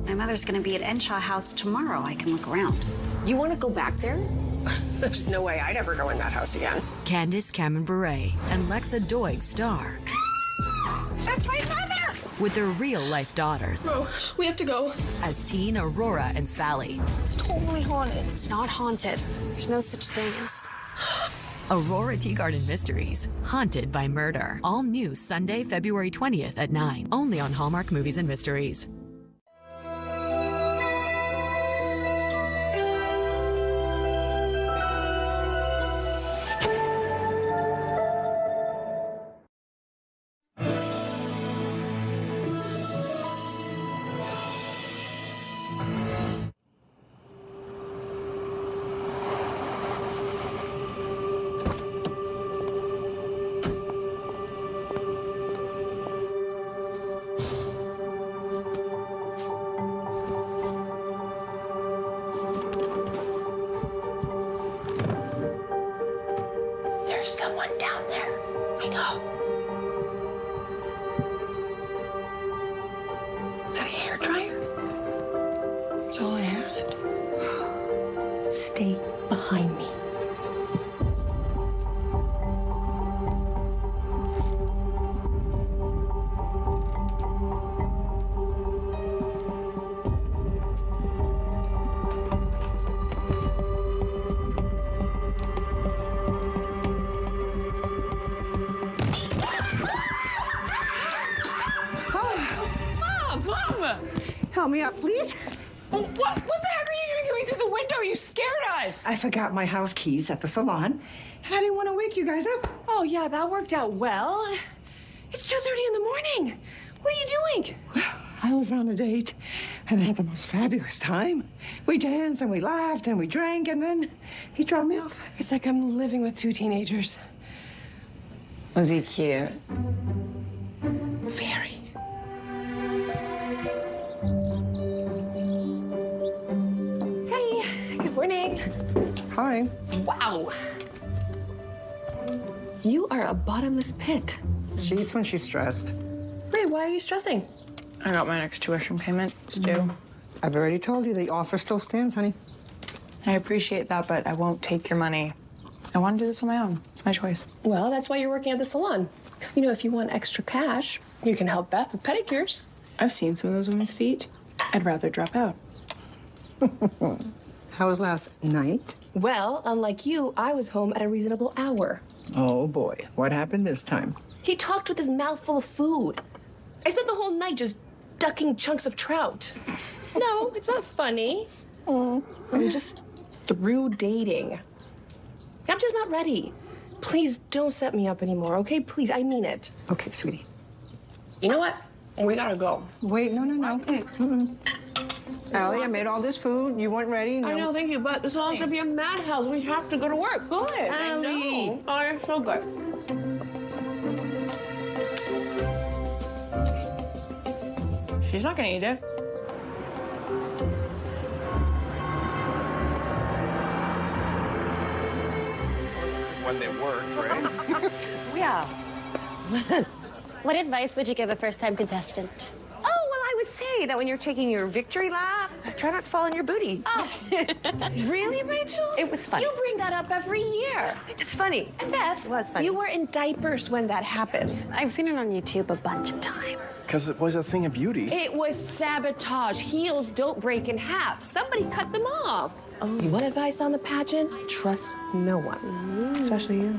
My mother's gonna be at Enshaw House tomorrow. I can look around. You want to go back there? There's no way I'd ever go in that house again. Candace Cameron Bure and Lexa Doig star That's my mother! with their real-life daughters Bro, we have to go. as teen Aurora and Sally. It's totally haunted. It's not haunted. There's no such thing as... Aurora Tea Garden Mysteries, Haunted by Murder. All new Sunday, February 20th at 9, only on Hallmark Movies and Mysteries. There's someone down there. I know. Is that a hairdryer? That's all I had. Stay behind me. Mom! Help me up, please. What the heck are you doing coming through the window? You scared us. I forgot my house keys at the salon, and I didn't want to wake you guys up. Oh, yeah, that worked out well. It's 2:30 in the morning. What are you doing? I was on a date, and I had the most fabulous time. We danced, and we laughed, and we drank, and then he dropped me off. It's like I'm living with two teenagers. Was he cute? Very. Hey, good morning. Hi. Wow. You are a bottomless pit. She eats when she's stressed. Ray, why are you stressing? I got my next tuition payment. It's due. I've already told you the offer still stands, honey. I appreciate that, but I won't take your money. I want to do this on my own. It's my choice. Well, that's why you're working at the salon. You know, if you want extra cash, you can help Beth with pedicures. I've seen some of those women's feet. I'd rather drop out. How was last night? Well, unlike you, I was home at a reasonable hour. Oh, boy. What happened this time? He talked with his mouth full of food. I spent the whole night just ducking chunks of trout. No, it's not funny. I'm just through dating. I'm just not ready. Please don't set me up anymore, okay? Please, I mean it. Okay, sweetie. You know what? We gotta go. Wait, no. Allie, I made all this food. You weren't ready? No. I know, thank you, but this is all gonna be a madhouse. We have to go to work. Go ahead. Allie. I know. Oh, you're so good. She's not gonna eat it. When they work, right? Yeah. What advice would you give a first-time contestant? Oh, well, I would say that when you're taking your victory lap, try not to fall on your booty. Oh. Really, Rachel? It was funny. You bring that up every year. It's funny. Beth, It was funny. you were in diapers when that happened. I've seen it on YouTube a bunch of times. Because it was a thing of beauty. It was sabotage. Heels don't break in half. Somebody cut them off. Oh. You want advice on the pageant? Trust no one. Especially you.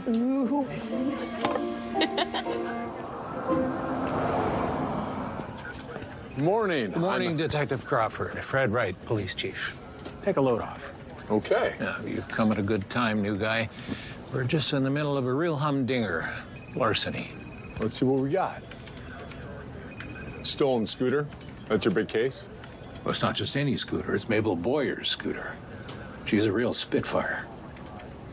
Morning. Good morning, Detective Crawford. Fred Wright, police chief. Take a load off. Okay. Yeah, you've come at a good time, new guy. We're just in the middle of a real humdinger. Larceny. Let's see what we got. Stolen scooter. That's your big case? Well, it's not just any scooter. It's Mabel Boyer's scooter. She's a real spitfire.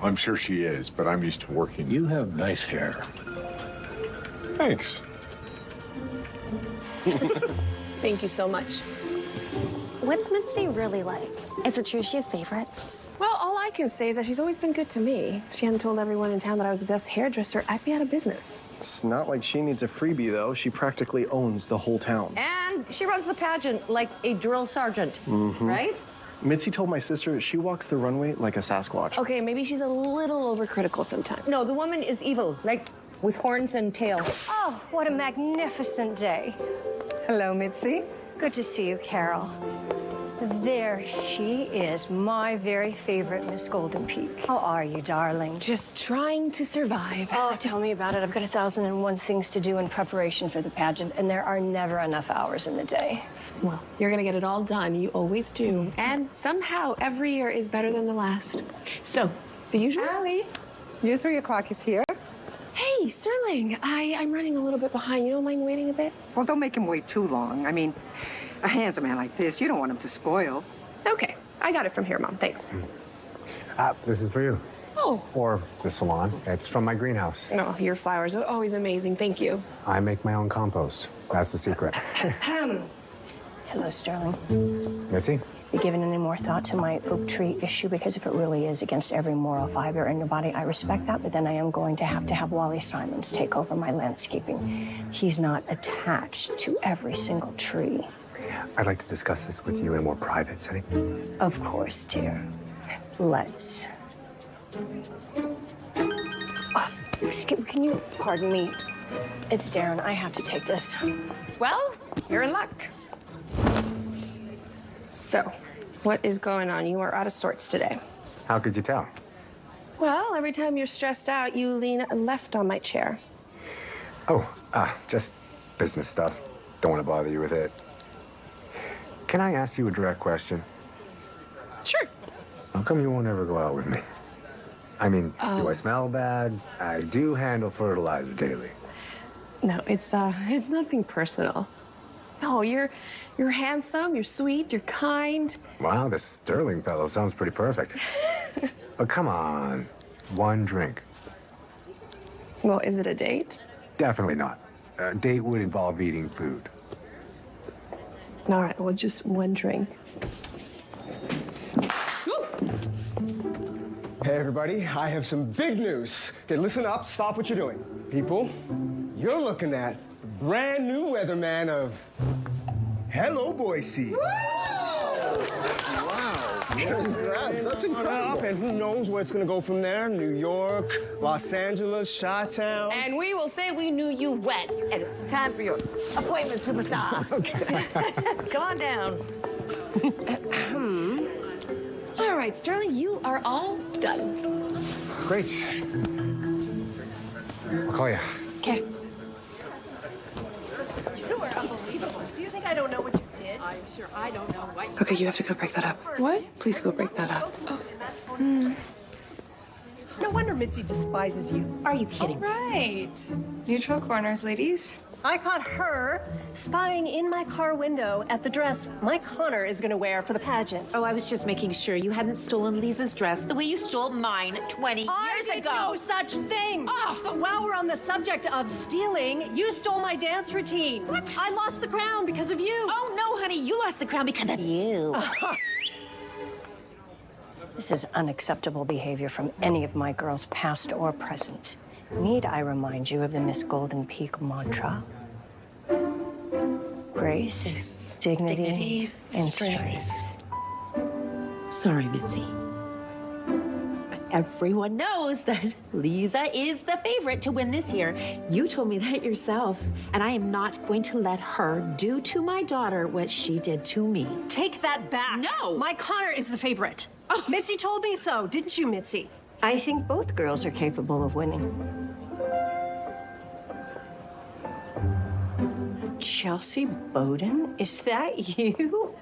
I'm sure she is, but I'm used to working. You have nice hair. Thanks. Thank you so much. What's Mitzi really like? Is it true she has favorites? Well, all I can say is that she's always been good to me. If she hadn't told everyone in town that I was the best hairdresser, I'd be out of business. It's not like she needs a freebie, though. She practically owns the whole town. And she runs the pageant like a drill sergeant, right? Mitzi told my sister she walks the runway like a Sasquatch. Okay, maybe she's a little overcritical sometimes. No, the woman is evil, like with horns and tail. Oh, what a magnificent day. Hello, Mitzi. Good to see you, Carol. There she is, my very favorite Miss Golden Peak. How are you, darling? Just trying to survive. Oh, tell me about it. I've got 1,001 things to do in preparation for the pageant, and there are never enough hours in the day. Well, you're gonna get it all done. You always do. And somehow every year is better than the last. So, the usual. Allie, your 3 o'clock is here. Hey, Sterling. I'm running a little bit behind. You don't mind waiting a bit? Well, don't make him wait too long. I mean, a handsome man like this, you don't want him to spoil. Okay, I got it from here, Mom. Thanks. This is for you. Oh. Or the salon. It's from my greenhouse. No, your flowers are always amazing. Thank you. I make my own compost. That's the secret. Hello, Sterling. Mitzi? You given any more thought to my oak tree issue? Because if it really is against every moral fiber in your body, I respect that, but then I am going to have Wally Simons take over my landscaping. He's not attached to every single tree. I'd like to discuss this with you in a more private setting. Of course, dear. Let's. Oh, can you pardon me? It's Darren. I have to take this. Well, you're in luck. So, what is going on? You are out of sorts today. How could you tell? Well, every time you're stressed out, you lean left on my chair. Oh, just business stuff. Don't want to bother you with it. Can I ask you a direct question? Sure. How come you won't ever go out with me? I mean, do I smell bad? I do handle fertilizer daily. No, it's nothing personal. No, you're handsome, you're sweet, you're kind. Wow, this Sterling fellow sounds pretty perfect. But come on, one drink. Well, is it a date? Definitely not. A date would involve eating food. All right, well, just one drink. Hey, everybody, I have some big news. Okay, listen up, stop what you're doing. People, you're looking at the brand new weatherman of Hello, Boise. Wow! Congrats, that's incredible. And who knows where it's gonna go from there? New York, Los Angeles, Chi-Town. And we will say we knew you when. And it's time for your appointment, superstar. Okay. Come on down. All right, Sterling, you are all done. Great. I'll call you. Okay. You are unbelievable. Do you think I don't know what you did? I'm sure I don't know what. Okay, you have to go break that up. What? Please go break that up. No wonder Mitzi despises you. Are you kidding? Right. Neutral corners, ladies. I caught her spying in my car window at the dress Mike Connor is going to wear for the pageant. Oh, I was just making sure you hadn't stolen Lisa's dress the way you stole mine 20 years I did ago. no such thing. But while we're on the subject of stealing, you stole my dance routine. What? I lost the crown because of you. Oh, no, honey, you lost the crown because of you. This is unacceptable behavior from any of my girls, past or present. Need I remind you of the Miss Golden Peak mantra? Grace, dignity, and strength. Sorry, Mitzi. Everyone knows that Lisa is the favorite to win this year. You told me that yourself, and I am not going to let her do to my daughter what she did to me. Take that back. No. Mike Connor is the favorite. Oh. Mitzi told me so, didn't you, Mitzi? I think both girls are capable of winning. Chelsea Bowden? Is that you?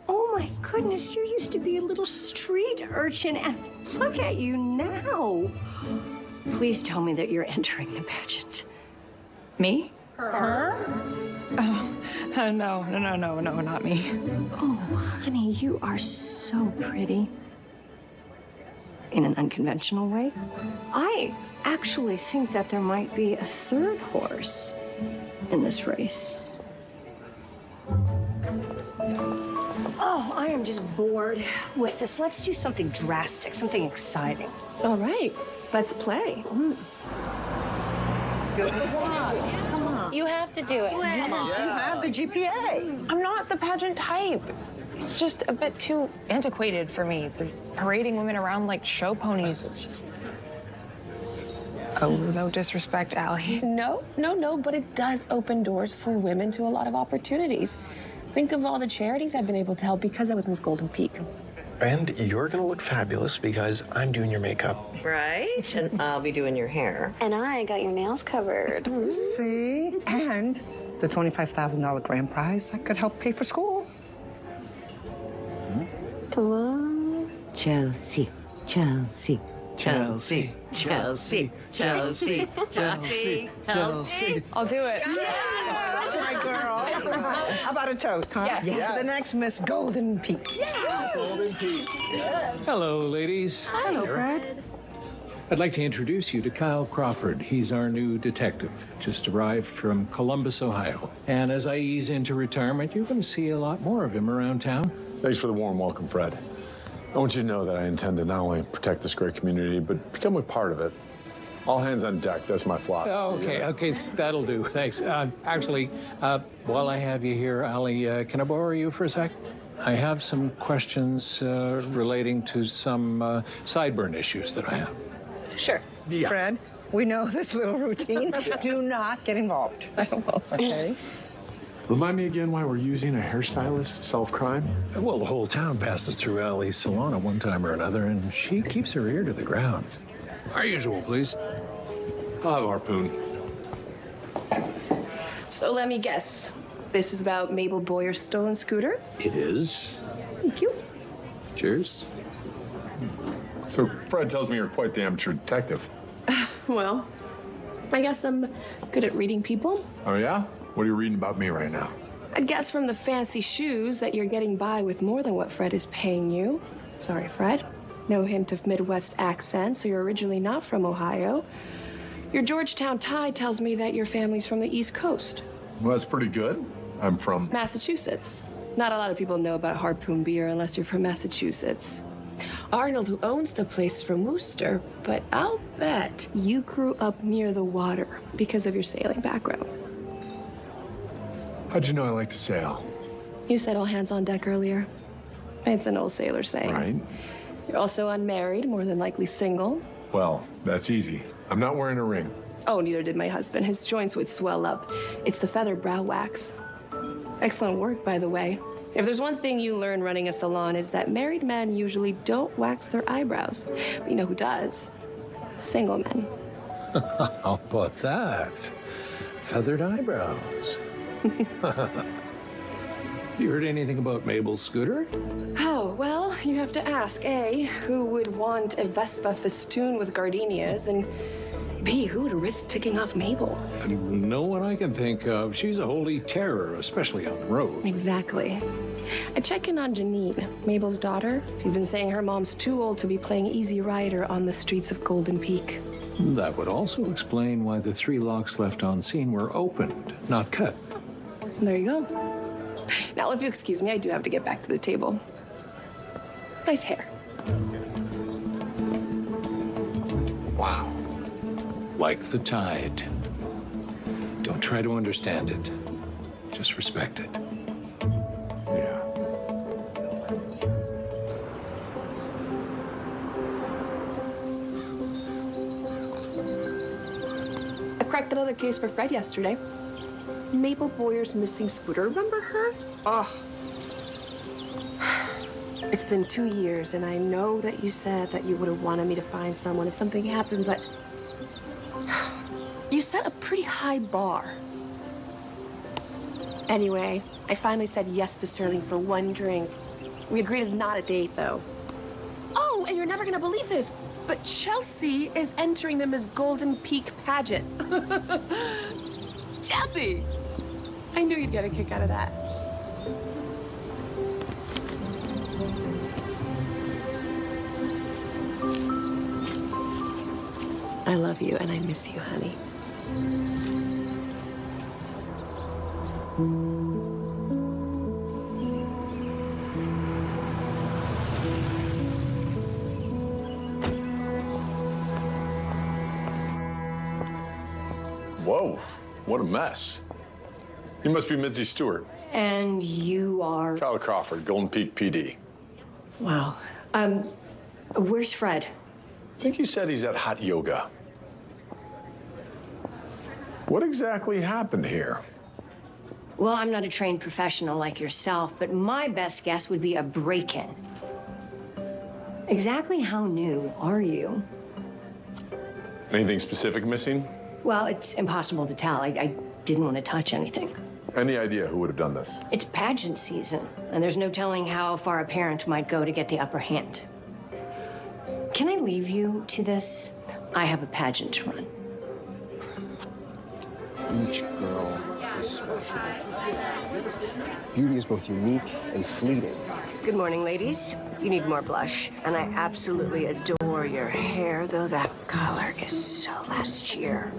Oh my goodness, you used to be a little street urchin, and look at you now. Please tell me that you're entering the pageant. Me? Her? Oh, no, not me. Oh, honey, you are so pretty. In an unconventional way. I actually think that there might be a third horse in this race. Oh, Oh, I am just bored with this. Let's do something drastic, something exciting. All right, let's play. Come on. You have to do it. Come on. You have the GPA. I'm not the pageant type. It's just a bit too antiquated for me. The parading women around like show ponies. It's just. Oh, no disrespect, Allie. No, but it does open doors for women to a lot of opportunities. Think of all the charities I've been able to help because I was Miss Golden Peak. And you're gonna look fabulous because I'm doing your makeup. Right? And I'll be doing your hair. And I got your nails covered. See? And the $25,000 grand prize that could help pay for school. Come on. Chelsea, Chelsea, Chelsea, Chelsea, Chelsea, Chelsea, Chelsea. I'll do it. That's my girl. How about a toast, huh? Yes. To the next Miss Golden Peak. Golden Peak. Hello, ladies. Hello, Fred. I'd like to introduce you to Kyle Crawford. He's our new detective, just arrived from Columbus, Ohio. And as I ease into retirement, you're going to see a lot more of him around town. Thanks for the warm welcome, Fred. I want you to know that I intend to not only protect this great community, but become a part of it. All hands on deck. That's my philosophy. Okay, that'll do. Thanks. Actually, while I have you here, Allie, can I borrow you for a sec? I have some questions relating to some sideburn issues that I have. Sure. Yeah. Fred, we know this little routine. Do not get involved. Okay? Remind me again why we're using a hairstylist to solve crime? Well, the whole town passes through Allie's salon at one time or another, and she keeps her ear to the ground. Our usual, please. I'll have a harpoon. So let me guess. This is about Mabel Boyer's stolen scooter? It is. Thank you. Cheers. So Fred tells me you're quite the amateur detective. Well, I guess I'm good at reading people. Oh, yeah? What are you reading about me right now? I guess from the fancy shoes that you're getting by with more than what Fred is paying you. Sorry, Fred. No hint of Midwest accent, so you're originally not from Ohio. Your Georgetown tie tells me that your family's from the East Coast. Well, that's pretty good. I'm from... Massachusetts. Not a lot of people know about Harpoon beer unless you're from Massachusetts. Arnold, who owns the place, is from Worcester, but I'll bet you grew up near the water because of your sailing background. How'd you know I like to sail? You said all hands on deck earlier. It's an old sailor saying. Right. You're also unmarried, more than likely single. Well, that's easy. I'm not wearing a ring. Oh, neither did my husband. His joints would swell up. It's the feather brow wax. Excellent work, by the way. If there's one thing you learn running a salon is that married men usually don't wax their eyebrows. But you know who does? Single men. How about that? Feathered eyebrows. You heard anything about Mabel's scooter? Oh, well, you have to ask, A, who would want a Vespa festoon with gardenias, and B, who would risk ticking off Mabel? No one I can think of. She's a holy terror, especially on the road. Exactly. I check in on Janine, Mabel's daughter. She's been saying her mom's too old to be playing Easy Rider on the streets of Golden Peak. That would also explain why the 3 locks left on scene were opened, not cut. There you go. Now, if you excuse me, I do have to get back to the table. Nice hair. Wow. Like the tide. Don't try to understand it. Just respect it. Yeah. I cracked another case for Fred yesterday. Mabel Boyer's missing scooter. Remember her? Ugh. It's been 2 years, and I know that you said that you would have wanted me to find someone if something happened, but you set a pretty high bar. Anyway, I finally said yes to Sterling for one drink. We agreed it's not a date, though. Oh, and you're never gonna believe this, but Chelsea is entering the Miss Golden Peak pageant. Chelsea! I knew you'd get a kick out of that. I love you and I miss you, honey. Whoa, what a mess. You must be Mitzi Stewart. And you are? Kyle Crawford, Golden Peak PD. Wow. Where's Fred? I think you said he's at hot yoga. What exactly happened here? Well, I'm not a trained professional like yourself, but my best guess would be a break-in. Exactly how new are you? Anything specific missing? Well, it's impossible to tell. I didn't want to touch anything. Any idea who would have done this? It's pageant season, and there's no telling how far a parent might go to get the upper hand. Can I leave you to this? I have a pageant to run. Each girl is special. Beauty is both unique and fleeting. Good morning, ladies. You need more blush. And I absolutely adore your hair, though that color is so last year.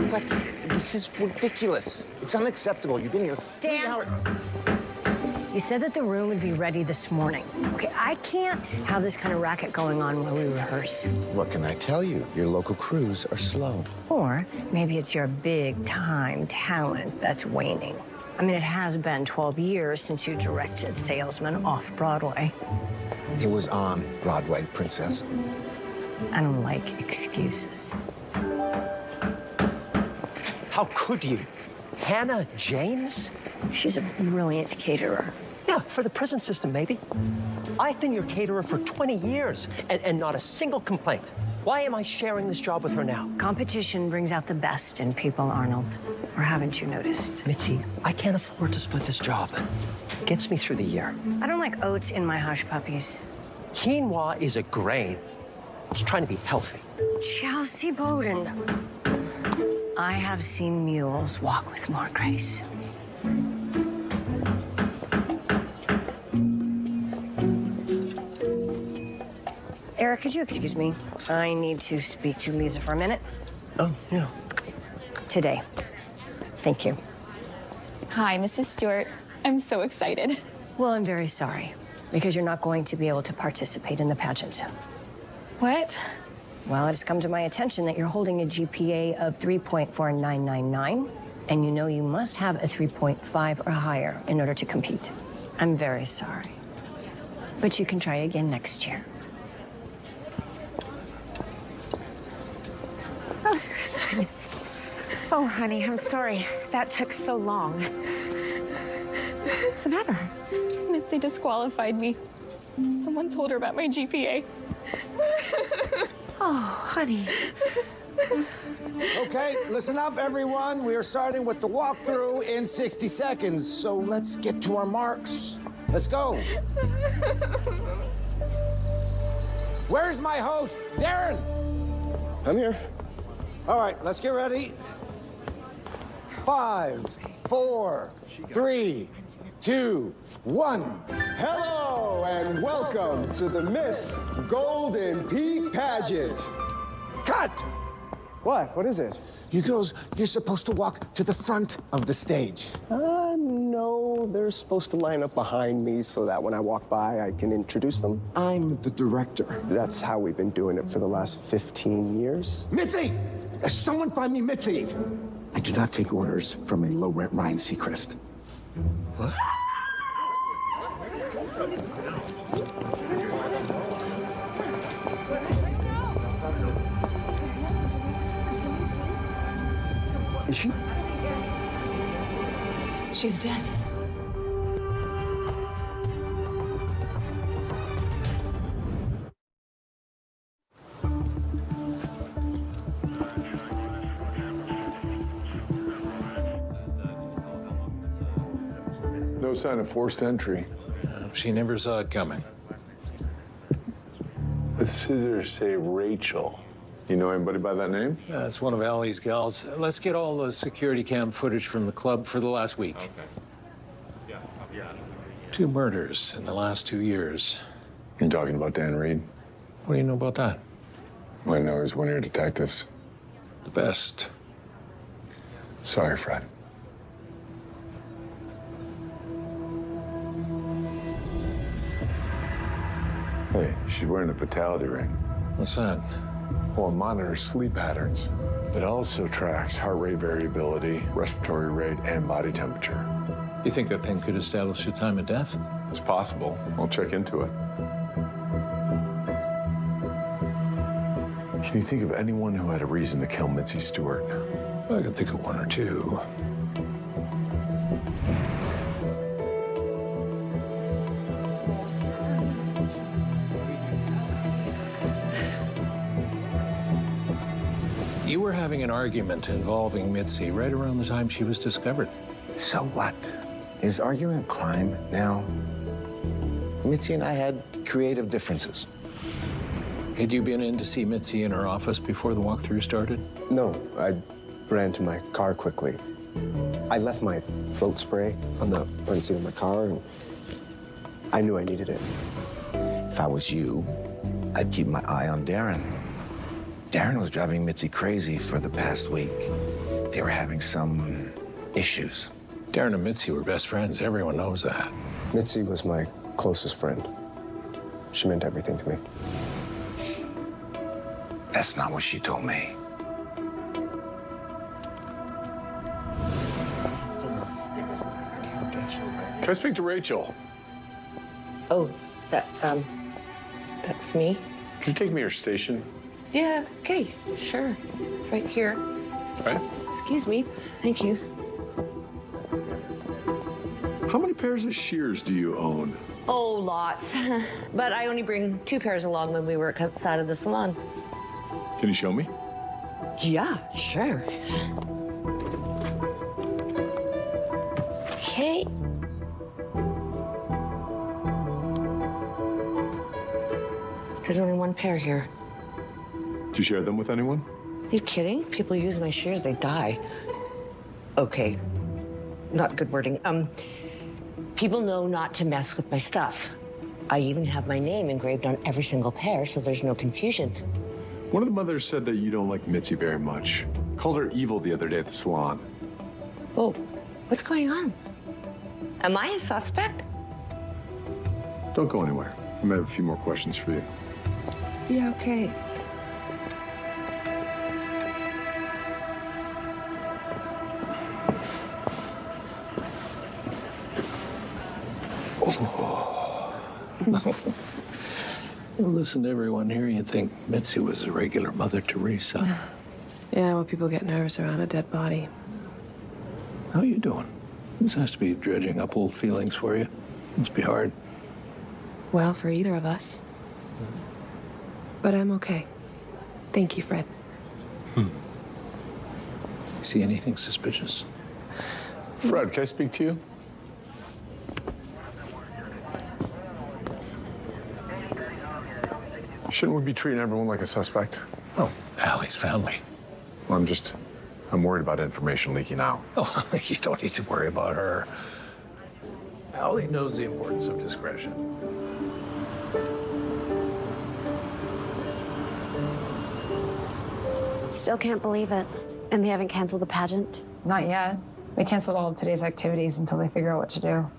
But this is ridiculous. It's unacceptable. You've been here 3 hours. You said that the room would be ready this morning. Okay, I can't have this kind of racket going on while we rehearse. What can I tell you? Your local crews are slow. Or maybe it's your big-time talent that's waning. I mean, it has been 12 years since you directed Salesman off-Broadway. It was on Broadway, Princess. I don't like excuses. How could you? Hannah James? She's a brilliant caterer. Yeah, for the prison system, maybe. I've been your caterer for 20 years and not a single complaint. Why am I sharing this job with her now? Competition brings out the best in people, Arnold. Or haven't you noticed? Mitzi, I can't afford to split this job. It gets me through the year. I don't like oats in my hush puppies. Quinoa is a grain. I was trying to be healthy. Chelsea Bowden. I have seen mules walk with more grace. Eric, could you excuse me? I need to speak to Lisa for a minute. Oh, yeah. Today. Thank you. Hi, Mrs. Stewart. I'm so excited. Well, I'm very sorry, because you're not going to be able to participate in the pageant. What? Well, it has come to my attention that you're holding a GPA of 3.4999, and you know you must have a 3.5 or higher in order to compete. I'm very sorry. But you can try again next year. Oh, honey, I'm sorry. That took so long. What's the matter? Mitzi disqualified me. Someone told her about my GPA. Oh, honey. Okay, listen up, everyone. We are starting with the walkthrough in 60 seconds, so let's get to our marks. Let's go. Where's my host, Darren? I'm here. All right, let's get ready. 5, 4, 3, 2, 1. Hello and welcome to the Miss Golden Peak pageant. Cut! What? What is it? You girls, you're supposed to walk to the front of the stage. No, they're supposed to line up behind me so that when I walk by, I can introduce them. I'm the director. That's how we've been doing it for the last 15 years. Mitzi! Someone find me Mitzi! I do not take orders from a low-rent Ryan Seacrest. What? Is she? She's dead. No sign of forced entry. She never saw it coming. The scissors say Rachel. You know anybody by that name? It's one of Allie's gals. Let's get all the security cam footage from the club for the last week. Okay. Yeah. 2 murders in the last 2 years. You talking about Dan Reed? What do you know about that? Well, I know he's one of your detectives. The best. Sorry, Fred. Hey, she's wearing a fatality ring. What's that? Well, it monitors sleep patterns. It also tracks heart rate variability, respiratory rate, and body temperature. You think that thing could establish the time of death? It's possible. I'll check into it. Can you think of anyone who had a reason to kill Mitzi Stewart? I can think of one or two. You were having an argument involving Mitzi right around the time she was discovered. So what? Is arguing a crime now? Mitzi and I had creative differences. Had you been in to see Mitzi in her office before the walkthrough started? No, I ran to my car quickly. I left my throat spray on the front seat of my car, and I knew I needed it. If I was you, I'd keep my eye on Darren. Darren was driving Mitzi crazy for the past week. They were having some issues. Darren and Mitzi were best friends. Everyone knows that. Mitzi was my closest friend. She meant everything to me. That's not what she told me. Can I speak to Rachel? Oh, that's me? Can you take me to your station? Yeah, okay, sure. Right here. Right? Excuse me. Thank you. How many pairs of shears do you own? Oh, lots. But I only bring 2 pairs along when we work outside of the salon. Can you show me? Yeah, sure. Okay. There's only 1 pair here. Do you share them with anyone? Are you kidding? People use my shears, they die. Okay. Not good wording. People know not to mess with my stuff. I even have my name engraved on every single pair, so there's no confusion. One of the mothers said that you don't like Mitzi very much. Called her evil the other day at the salon. Oh, what's going on? Am I a suspect? Don't go anywhere. I might have a few more questions for you. Yeah, okay. Listen to everyone here, you'd think Mitzi was a regular Mother Teresa. Yeah, well, people get nervous around a dead body. How you doing? This has to be dredging up old feelings for you. Must be hard. Well, for either of us. But I'm okay. Thank you, Fred. See anything suspicious? Fred, can I speak to you? Shouldn't we be treating everyone like a suspect? Oh, Allie's family. Well, I'm worried about information leaking out. Oh, you don't need to worry about her. Allie knows the importance of discretion. Still can't believe it. And they haven't canceled the pageant? Not yet. They canceled all of today's activities until they figure out what to do.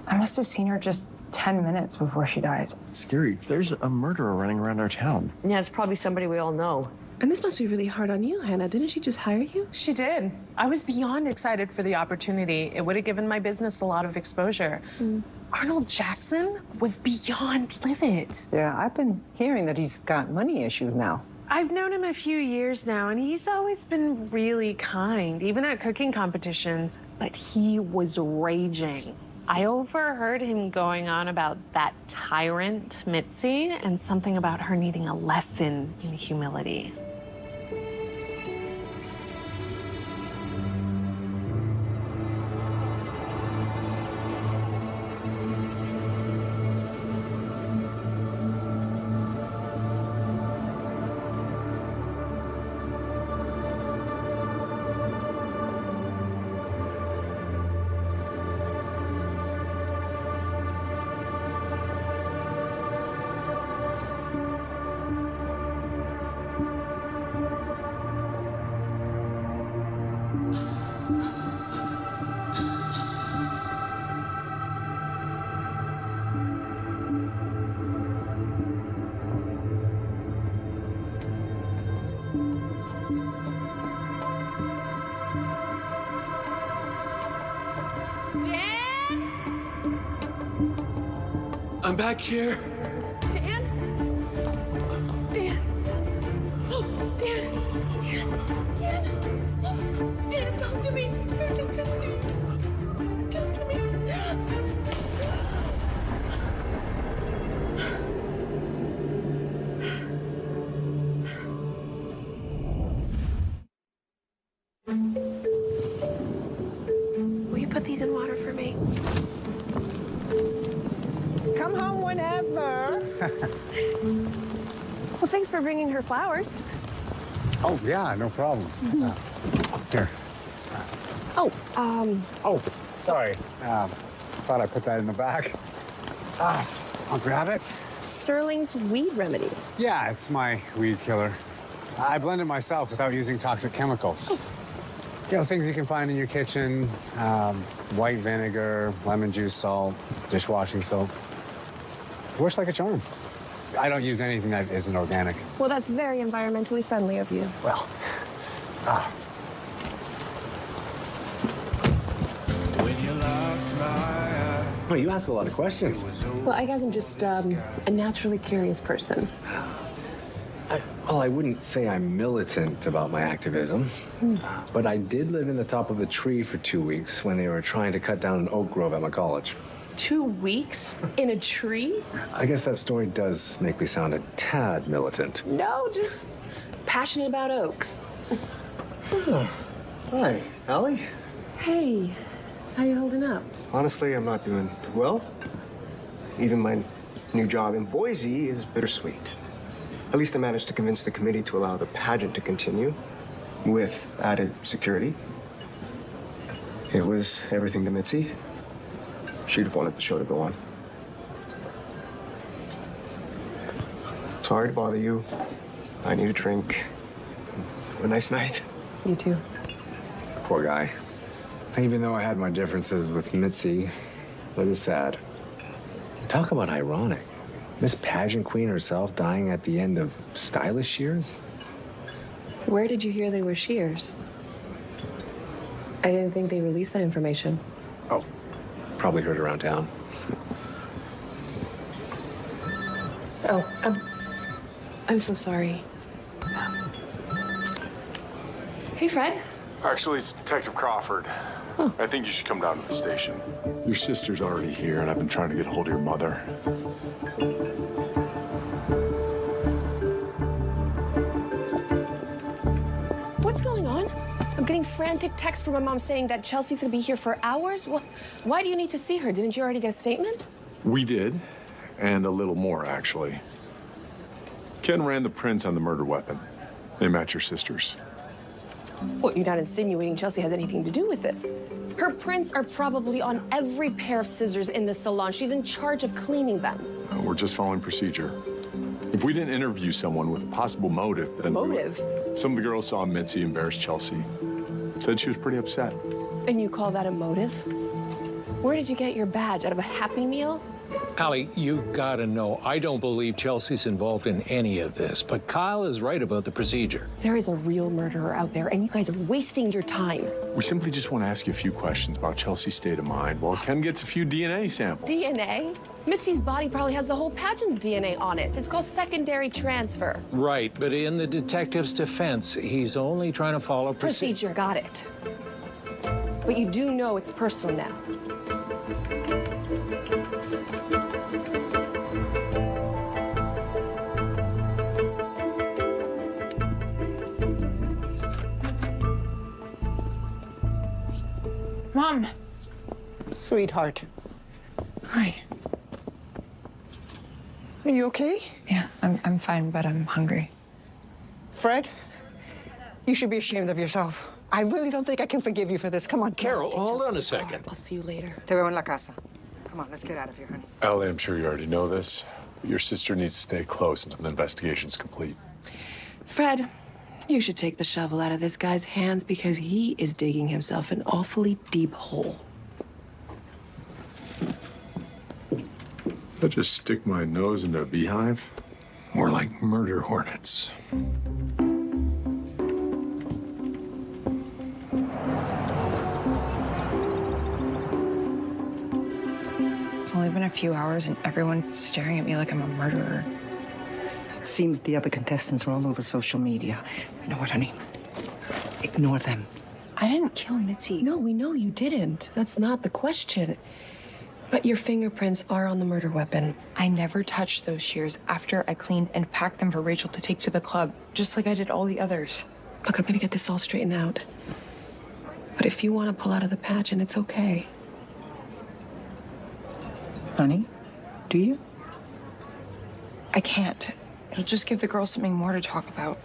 I must have seen her just 10 minutes before she died. It's scary. There's a murderer running around our town. Yeah, it's probably somebody we all know. And this must be really hard on you, Hannah. Didn't she just hire you? She did. I was beyond excited for the opportunity. It would have given my business a lot of exposure. Arnold Jackson was beyond livid. Yeah, I've been hearing that he's got money issues now. I've known him a few years now, and he's always been really kind, even at cooking competitions. But he was raging. I overheard him going on about that tyrant, Mitzi, and something about her needing a lesson in humility. I'm back here. Dan? Dan? Oh, Dan. Dan. Dan, talk to me. I did this to you. Talk to me. Will you put these in water for me? Come home whenever. Well, thanks for bringing her flowers. Oh, yeah, no problem. Here. Oh, Oh, sorry. Thought I put that in the bag. I'll grab it. Sterling's weed remedy. Yeah, it's my weed killer. I blend it myself without using toxic chemicals. You know, things you can find in your kitchen, white vinegar, lemon juice, salt, dishwashing soap. Works like a charm. I don't use anything that isn't organic. Well, that's very environmentally friendly of you. Well, Oh, you ask a lot of questions. Well, I guess I'm just a naturally curious person. Well, I wouldn't say I'm militant about my activism, but I did live in the top of a tree for 2 weeks when they were trying to cut down an oak grove at my college. 2 weeks in a tree? I guess that story does make me sound a tad militant. No, just passionate about oaks. Hi, Allie. Hey, how you holding up? Honestly, I'm not doing too well. Even my new job in Boise is bittersweet. At least I managed to convince the committee to allow the pageant to continue with added security. It was everything to Mitzi. She'd have wanted the show to go on. Sorry to bother you. I need a drink. Have a nice night. You too. Poor guy. Even though I had my differences with Mitzi, it was sad. Talk about ironic. Miss Pageant Queen herself dying at the end of stylish years? Where did you hear they were shears? I didn't think they released that information. Oh, probably heard around town. Oh, I'm so sorry. Hey, Fred. Actually, it's Detective Crawford. I think you should come down to the station. Your sister's already here, and I've been trying to get a hold of your mother. What's going on? I'm getting frantic texts from my mom saying that Chelsea's gonna be here for hours. Why do you need to see her? Didn't you already get a statement? We did, and a little more, actually. Ken ran the prints on the murder weapon. They match your sister's. Well, you're not insinuating Chelsea has anything to do with this. Her prints are probably on every pair of scissors in the salon. She's in charge of cleaning them. We're just following procedure. If we didn't interview someone with a possible motive, then... Motive? Some of the girls saw Mitzi embarrass Chelsea. Said she was pretty upset. And you call that a motive? Where did you get your badge? Out of a Happy Meal? Allie, you gotta know, I don't believe Chelsea's involved in any of this, but Kyle is right about the procedure. There is a real murderer out there, and you guys are wasting your time. We simply just want to ask you a few questions about Chelsea's state of mind while Ken gets a few DNA samples. DNA? Mitzi's body probably has the whole pageant's DNA on it. It's called secondary transfer. Right, but in the detective's defense, he's only trying to follow Procedure, got it. But you do know it's personal now. Mom. Sweetheart. Hi. Are you okay? Yeah, I'm fine, but I'm hungry. Fred, you should be ashamed of yourself. I really don't think I can forgive you for this. Come on. Carol, hold on a second. I'll see you later. Te veo en la casa. Come on, let's get out of here, honey. Allie, I'm sure you already know this, but your sister needs to stay close until the investigation's complete. Fred, you should take the shovel out of this guy's hands because he is digging himself an awfully deep hole. I'll just stick my nose into a beehive. More like murder hornets. It's only been a few hours and everyone's staring at me like I'm a murderer. It seems the other contestants are all over social media. You know what, honey? Ignore them. I didn't kill Mitzi. No, we know you didn't. That's not the question. But your fingerprints are on the murder weapon. I never touched those shears after I cleaned and packed them for Rachel to take to the club, just like I did all the others. Look, I'm gonna get this all straightened out. But if you want to pull out of the pageant, it's okay. Honey, do you? I can't. It'll just give the girls something more to talk about.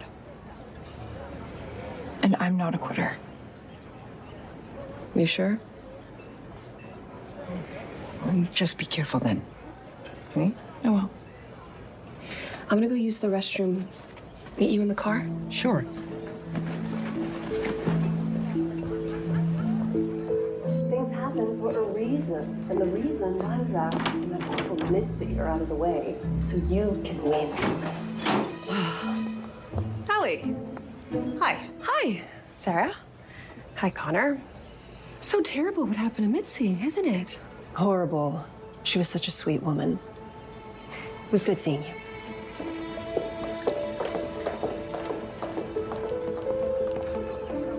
And I'm not a quitter. You sure? Just be careful then. Okay? I will. I'm gonna go use the restroom. Meet you in the car? Sure. Things happen for a reason, and the reason was that Uncle and Mitzi are out of the way, so you can win. Allie. Hi. Hi, Sarah. Hi, Connor. So terrible what happened to Mitzi, isn't it? Horrible. She was such a sweet woman. It was good seeing you.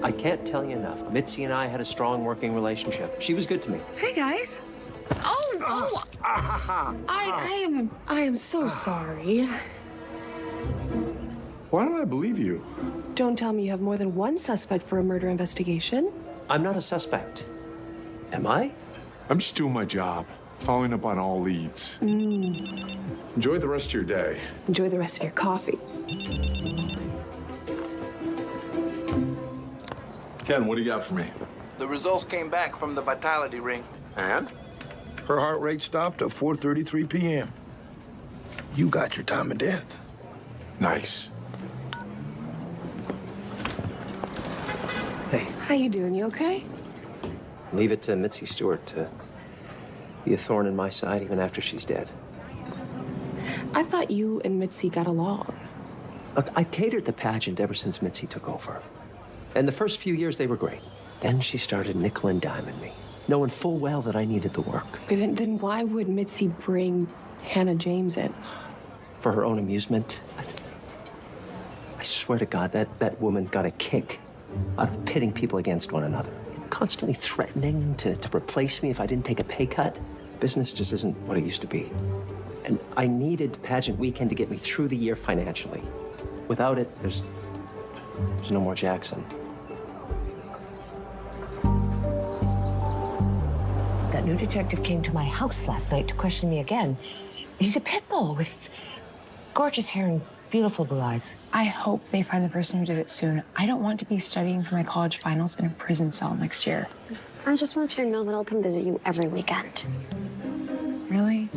I can't tell you enough. Mitzi and I had a strong working relationship. She was good to me. Hey, guys. I am so sorry. Why don't I believe you? Don't tell me you have more than one suspect for a murder investigation. I'm not a suspect. Am I? I'm just doing my job, following up on all leads. Enjoy the rest of your day. Enjoy the rest of your coffee. Ken, what do you got for me? The results came back from the vitality ring. And? Her heart rate stopped at 4:33 p.m. You got your time of death. Nice. Hey. How you doing? You okay? Leave it to Mitzi Stewart to be a thorn in my side even after she's dead. I thought you and Mitzi got along. Look, I catered the pageant ever since Mitzi took over. And the first few years, they were great. Then she started nickel and diming me, knowing full well that I needed the work. Then why would Mitzi bring Hannah James in? For her own amusement. I swear to God, that woman got a kick out of pitting people against one another. Constantly threatening to replace me if I didn't take a pay cut. Business just isn't what it used to be. And I needed pageant weekend to get me through the year financially. Without it, there's no more Jackson. That new detective came to my house last night to question me again. He's a pit bull with gorgeous hair and beautiful blue eyes. I hope they find the person who did it soon. I don't want to be studying for my college finals in a prison cell next year. I just want you to know that I'll come visit you every weekend. Really?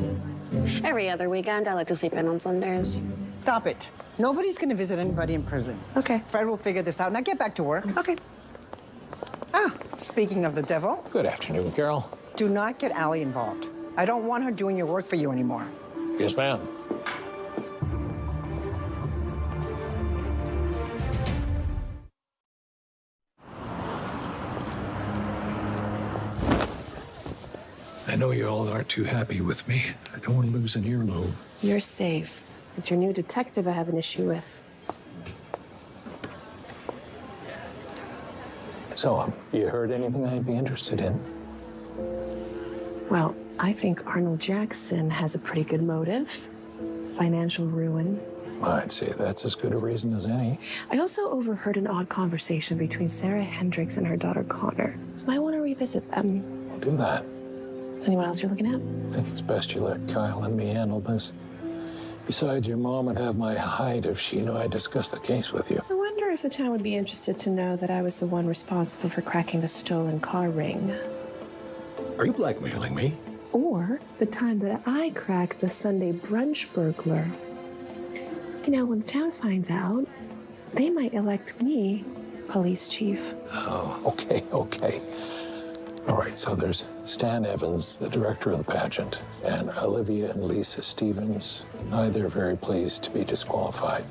Every other weekend. I like to sleep in on Sundays. Stop it. Nobody's going to visit anybody in prison. Okay. Fred will figure this out. Now get back to work. Okay. Ah, speaking of the devil. Good afternoon, Carol. Do not get Allie involved. I don't want her doing your work for you anymore. Yes, ma'am. I know you all aren't too happy with me. I don't want to lose an earlobe. You're safe. It's your new detective I have an issue with. So, you heard anything I'd be interested in? Well, I think Arnold Jackson has a pretty good motive. Financial ruin. I'd say that's as good a reason as any. I also overheard an odd conversation between Sarah Hendricks and her daughter Connor. Might want to revisit them. We'll do that. Anyone else you're looking at? I think it's best you let Kyle and me handle this. Besides, your mom would have my hide if she knew I discussed the case with you. I wonder if the town would be interested to know that I was the one responsible for cracking the stolen car ring. Are you blackmailing me? Or the time that I cracked the Sunday brunch burglar. You know, when the town finds out, they might elect me police chief. Oh, okay. All right, so there's Stan Evans, the director of the pageant, and Olivia and Lisa Stevens. Neither very pleased to be disqualified.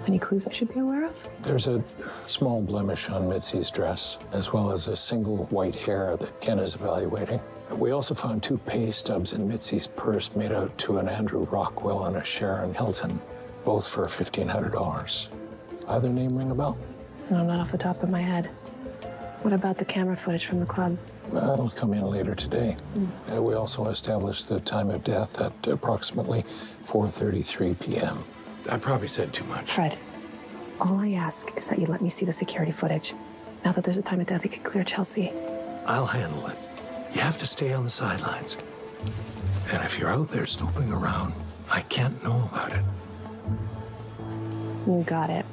Any clues I should be aware of? There's a small blemish on Mitzi's dress, as well as a single white hair that Ken is evaluating. We also found 2 pay stubs in Mitzi's purse made out to an Andrew Rockwell and a Sharon Hilton, both for $1,500. Either name ring a bell? No, not off the top of my head. What about the camera footage from the club? That'll come in later today. We also established the time of death at approximately 4:33 p.m. I probably said too much. Fred, all I ask is that you let me see the security footage. Now that there's a time of death, you can clear Chelsea. I'll handle it. You have to stay on the sidelines. And if you're out there snooping around, I can't know about it. You got it.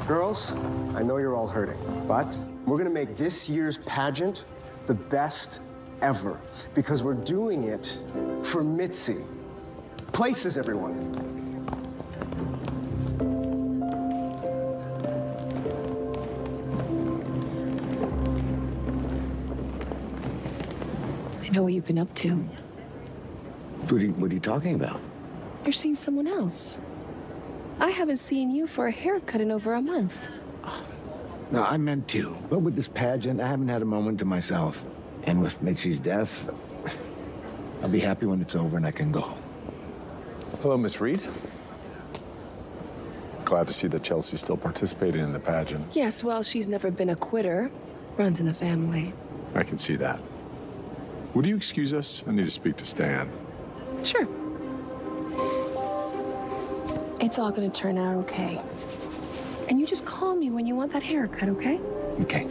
Girls, I know you're all hurting, but we're gonna make this year's pageant the best ever because we're doing it for Mitzi. Places, everyone. I know what you've been up to. What are you talking about? You're seeing someone else. I haven't seen you for a haircut in over a month. No, I meant to. But with this pageant, I haven't had a moment to myself. And with Mitzi's death, I'll be happy when it's over and I can go home. Hello, Miss Reed. Glad to see that Chelsea's still participating in the pageant. Yes, well, she's never been a quitter. Runs in the family. I can see that. Would you excuse us? I need to speak to Stan. Sure. It's all gonna turn out okay. And you just call me when you want that haircut, okay? Okay.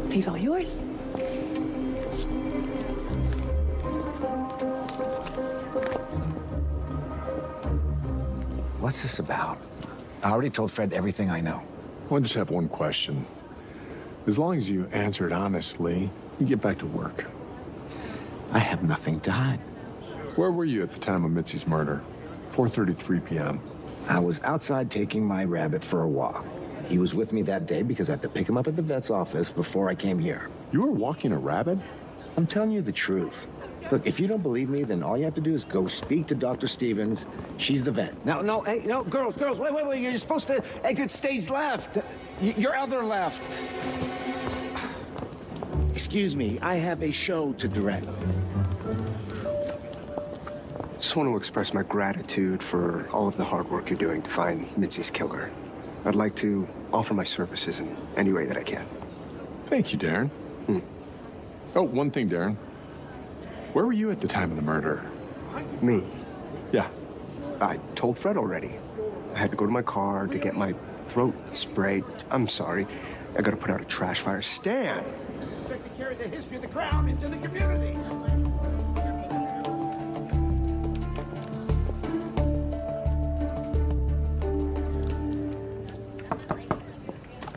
He's all yours. What's this about? I already told Fred everything I know. I just have one question. As long as you answer it honestly, you get back to work. I have nothing to hide. Where were you at the time of Mitzi's murder? 4:33 p.m. I was outside taking my rabbit for a walk. He was with me that day because I had to pick him up at the vet's office before I came here. You were walking a rabbit? I'm telling you the truth. Look, if you don't believe me, then all you have to do is go speak to Dr. Stevens. She's the vet. No, hey, no, girls, wait. You're supposed to exit stage left. Your other left. Excuse me, I have a show to direct. Just want to express my gratitude for all of the hard work you're doing to find Mitzi's killer. I'd like to offer my services in any way that I can. Thank you, Darren. Oh, one thing, Darren. Where were you at the time of the murder? Me? Yeah. I told Fred already. I had to go to my car to get my throat sprayed. I'm sorry. I gotta put out a trash fire. Stan! Expect to carry the history of the crown into the community.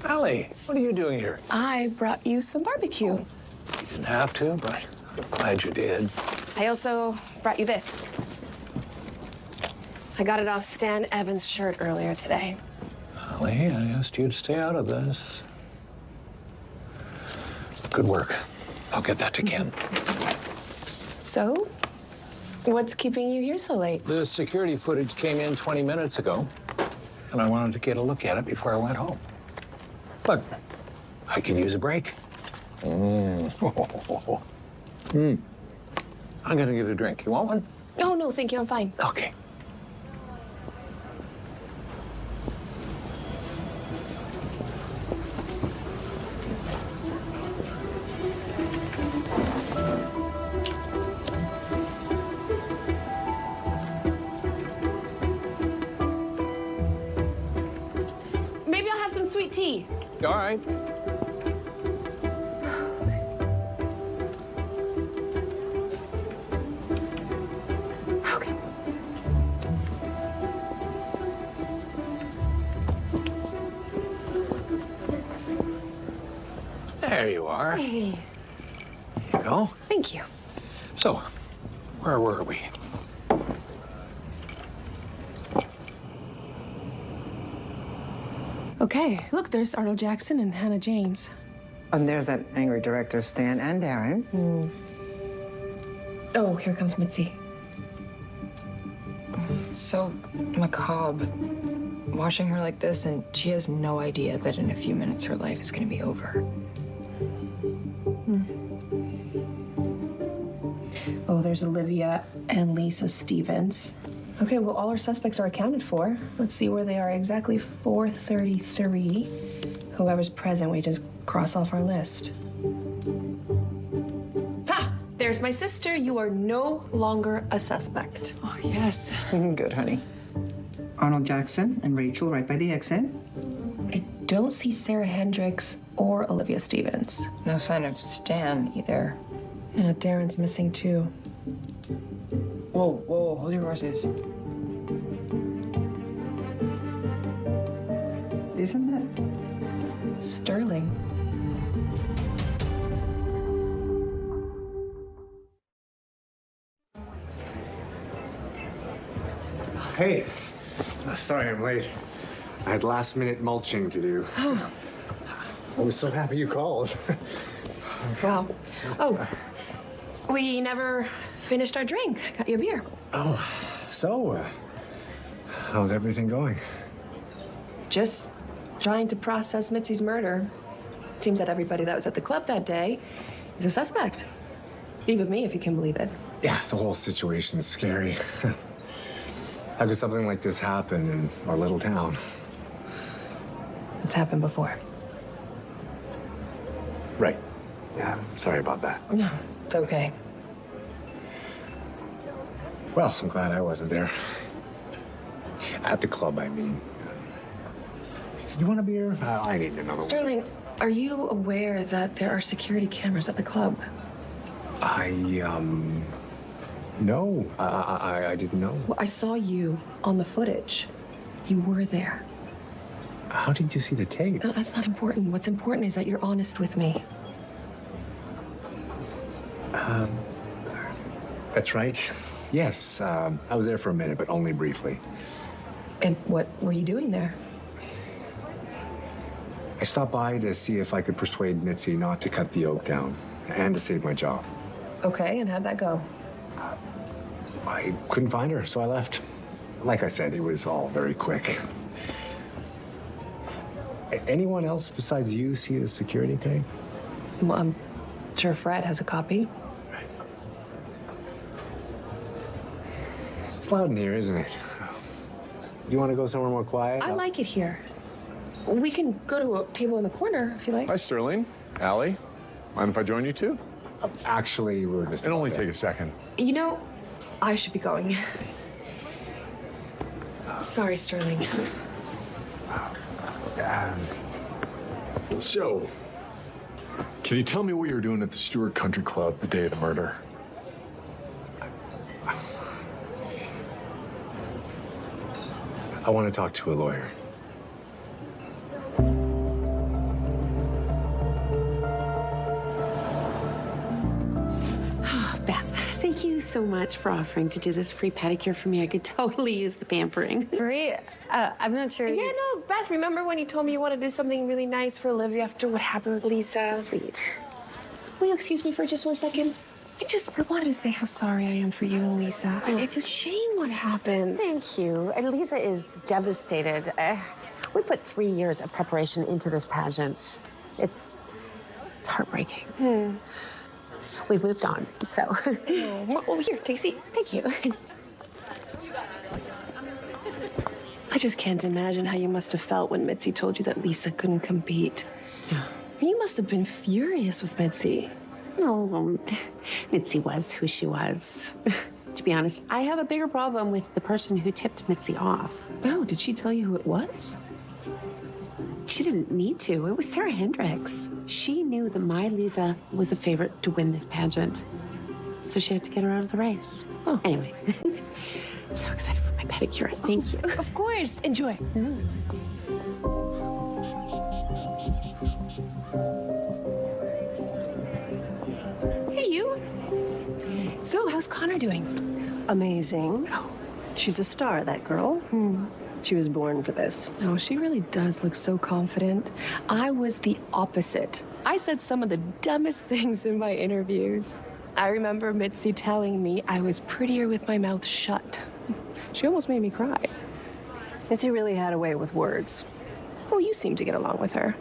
Allie, what are you doing here? I brought you some barbecue. You didn't have to, but I'm glad you did. I also brought you this. I got it off Stan Evans' shirt earlier today. Allie, I asked you to stay out of this. Good work. I'll get that to Ken. So, what's keeping you here so late? The security footage came in 20 minutes ago, and I wanted to get a look at it before I went home. Look, I could use a break. I'm gonna get a drink. You want one? Oh, no, thank you. I'm fine. Okay. Maybe I'll have some sweet tea. All right. Okay. There you are. Hey. Here you go. Thank you. So, where were we? Okay, look, there's Arnold Jackson and Hannah James. And there's that angry director, Stan and Darren. Oh, here comes Mitzi. It's so macabre. Watching her like this, and she has no idea that in a few minutes her life is going to be over. Oh, there's Olivia and Lisa Stevens. Okay, well, all our suspects are accounted for. Let's see where they are exactly. 4:33. Whoever's present, we just cross off our list. Ha! There's my sister. You are no longer a suspect. Oh, yes. Good, honey. Arnold Jackson and Rachel right by the exit. I don't see Sarah Hendricks or Olivia Stevens. No sign of Stan either. Yeah, Darren's missing too. Whoa, whoa, hold your horses. Isn't that Sterling? Hey, sorry I'm late. I had last-minute mulching to do. Oh. I was so happy you called. Wow. Oh, we never finished our drink. Got you a beer. Oh, so, how's everything going? Just trying to process Mitzi's murder. Seems that everybody that was at the club that day is a suspect. Even me, if you can believe it. Yeah, the whole situation's scary. How could something like this happen in our little town? It's happened before. Right. Yeah, sorry about that. No, it's okay. Well, I'm glad I wasn't there. At the club, I mean. You want a beer? I need another one. Sterling, are you aware that there are security cameras at the club? No. I didn't know. Well, I saw you on the footage. You were there. How did you see the tape? No, that's not important. What's important is that you're honest with me. That's right. Yes, I was there for a minute, but only briefly. And what were you doing there? I stopped by to see if I could persuade Mitzi not to cut the oak down and to save my job. Okay, and how'd that go? I couldn't find her, so I left. Like I said, it was all very quick. Anyone else besides you see the security tape? Well, I'm sure Fred has a copy. It's loud in here, isn't it? You want to go somewhere more quiet? I like it here. We can go to a table in the corner if you like. Hi, Sterling. Allie. Mind if I join you too? Actually, we were just... It'll only take a second. You know, I should be going. Sorry, Sterling. So, can you tell me what you were doing at the Stewart Country Club the day of the murder? I want to talk to a lawyer. Beth, thank you so much for offering to do this free pedicure for me. I could totally use the pampering. Free? I'm not sure. Yeah, no, Beth, remember when you told me you want to do something really nice for Olivia after what happened with Lisa? So sweet. Will you excuse me for just 1 second? I wanted to say how sorry I am for you and Lisa. It's a shame what happened. Thank you. And Lisa is devastated. We put 3 years of preparation into this pageant. It's heartbreaking. We've moved on, so. Oh, here, take a seat. Thank you. I just can't imagine how you must have felt when Mitzi told you that Lisa couldn't compete. Yeah. You must have been furious with Mitzi. No, Mitzi was who she was. To be honest, I have a bigger problem with the person who tipped Mitzi off. Oh, did she tell you who it was? She didn't need to. It was Sarah Hendricks. She knew that my Lisa was a favorite to win this pageant. So she had to get her out of the race. Oh. Anyway, I'm so excited for my pedicure. Thank you. Of course. Enjoy. Hey, you. So, how's Connor doing? Amazing. She's a star, that girl. She was born for this. Oh, she really does look so confident. I was the opposite. I said some of the dumbest things in my interviews. I remember Mitzi telling me I was prettier with my mouth shut. She almost made me cry. Mitzi really had a way with words. Well, you seem to get along with her.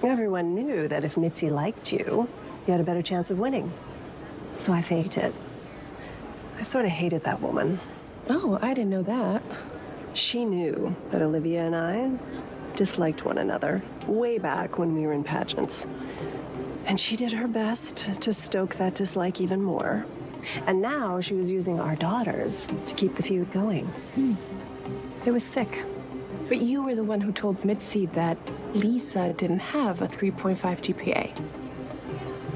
Everyone knew that if Mitzi liked you, you had a better chance of winning. So I faked it. I sort of hated that woman. Oh, I didn't know that. She knew that Olivia and I disliked one another way back when we were in pageants. And she did her best to stoke that dislike even more. And now she was using our daughters to keep the feud going. It was sick. But you were the one who told Mitzi that Lisa didn't have a 3.5 GPA.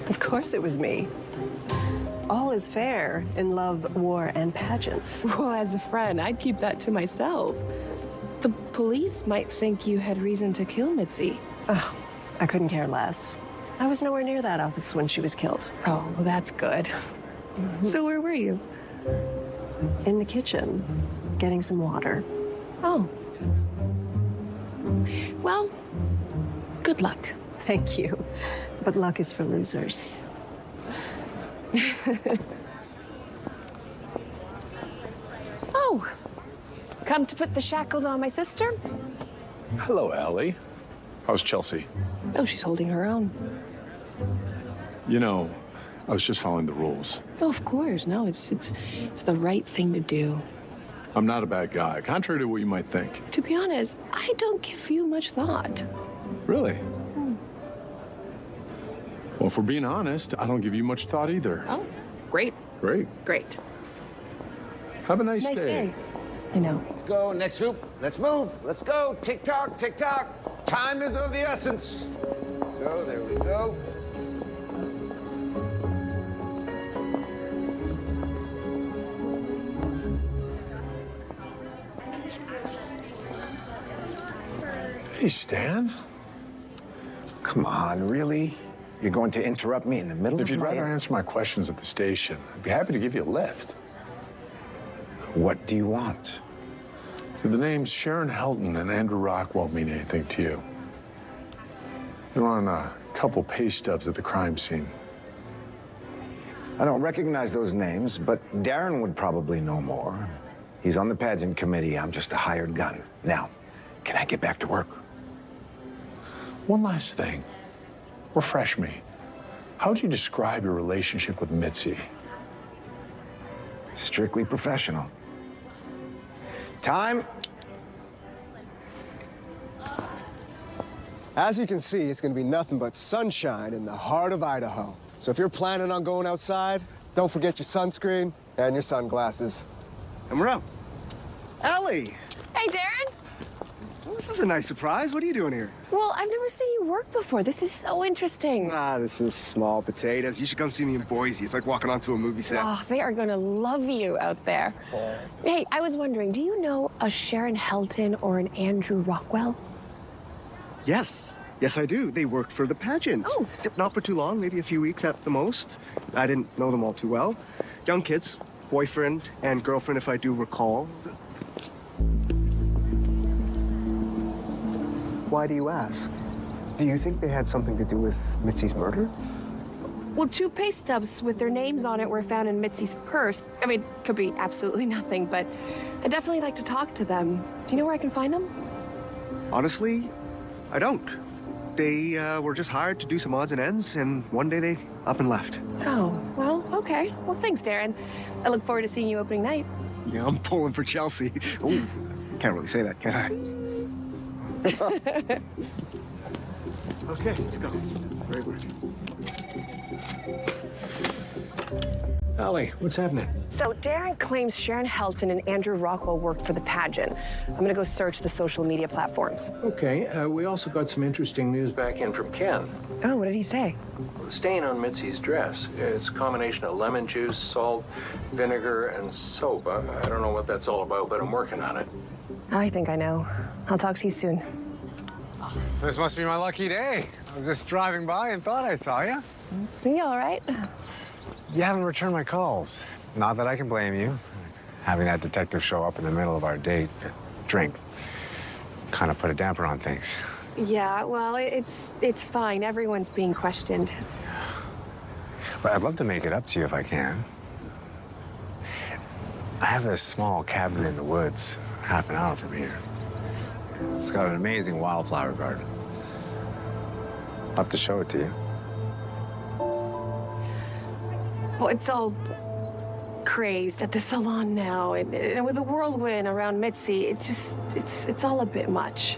Of course it was me. All is fair in love, war, and pageants. Well, as a friend, I'd keep that to myself. The police might think you had reason to kill Mitzi. Ugh, I couldn't care less. I was nowhere near that office when she was killed. Oh, well, that's good. So where were you? In the kitchen, getting some water. Oh. Well, good luck. Thank you. But luck is for losers. Oh, come to put the shackles on my sister? Hello, Allie. How's Chelsea? Oh, she's holding her own. You know, I was just following the rules. Oh, of course. No, it's the right thing to do. I'm not a bad guy, contrary to what you might think. To be honest, I don't give you much thought. Really? Well, if we're being honest, I don't give you much thought either. Oh, great. Great. Great. Have a nice day. I know. Let's go, next group. Let's move. Let's go. Tick-tock, tick-tock. Time is of the essence. Go, there we go. Hey, Stan. Come on, really? You're going to interrupt me in the middle If of you'd my... rather answer my questions at the station, I'd be happy to give you a lift. What do you want? Do the names Sharon Helton and Andrew Rockwell mean anything to you? They're on a couple pay stubs at the crime scene. I don't recognize those names, but Darren would probably know more. He's on the pageant committee. I'm just a hired gun. Now, can I get back to work? One last thing. Refresh me. How would you describe your relationship with Mitzi? Strictly professional. Time. As you can see, it's gonna be nothing but sunshine in the heart of Idaho. So if you're planning on going outside, don't forget your sunscreen and your sunglasses. And we're out. Allie! Hey, Darren. Well, this is a nice surprise. What are you doing here? Well, I've never seen you work before. This is so interesting. This is small potatoes. You should come see me in Boise. It's like walking onto a movie set. Oh, they are going to love you out there. Hey, I was wondering, do you know a Sharon Helton or an Andrew Rockwell? Yes. Yes, I do. They worked for the pageant. Oh. Not for too long, maybe a few weeks at the most. I didn't know them all too well. Young kids, boyfriend and girlfriend, if I do recall. Why do you ask? Do you think they had something to do with Mitzi's murder? Well, 2 pay stubs with their names on it were found in Mitzi's purse. I mean, could be absolutely nothing, but I'd definitely like to talk to them. Do you know where I can find them? Honestly, I don't. They were just hired to do some odds and ends, and one day they up and left. Oh, well, okay. Well, thanks, Darren. I look forward to seeing you opening night. Yeah, I'm pulling for Chelsea. Ooh, can't really say that, can I? Okay, let's go. Great work. Allie, what's happening? So Darren claims Sharon Helton and Andrew Rockwell worked for the pageant. I'm gonna go search the social media platforms. Okay, we also got some interesting news back in from Ken. Oh, what did he say? The stain on Mitzi's dress. It's a combination of lemon juice, salt, vinegar, and soap. I don't know what that's all about, but I'm working on it. I think I know. I'll talk to you soon. This must be my lucky day. I was just driving by and thought I saw you. It's me, all right. You haven't returned my calls. Not that I can blame you. Having that detective show up in the middle of our date, drink, kind of put a damper on things. Yeah, well, it's fine. Everyone's being questioned. But I'd love to make it up to you if I can. I have this small cabin in the woods, half an hour from here. It's got an amazing wildflower garden. I'd love to show it to you. Well, it's all crazed at the salon now, and with the whirlwind around Mitzi, it's all a bit much.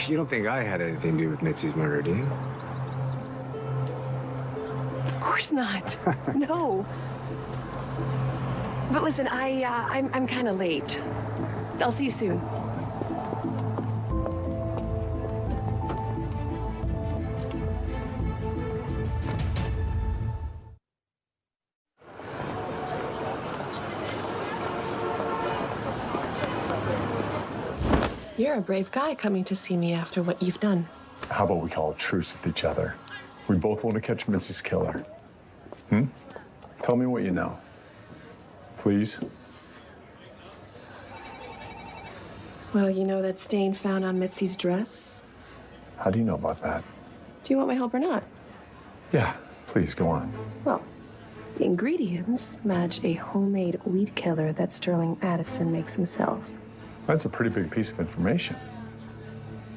You don't think I had anything to do with Mitzi's murder, do you? Of course not. No. But listen, I'm kind of late. I'll see you soon. You're a brave guy coming to see me after what you've done. How about we call a truce with each other? We both want to catch Mitzi's killer. Tell me what you know. Please? Well, you know that stain found on Mitzi's dress? How do you know about that? Do you want my help or not? Yeah, please, go on. Well, the ingredients match a homemade weed killer that Sterling Addison makes himself. That's a pretty big piece of information.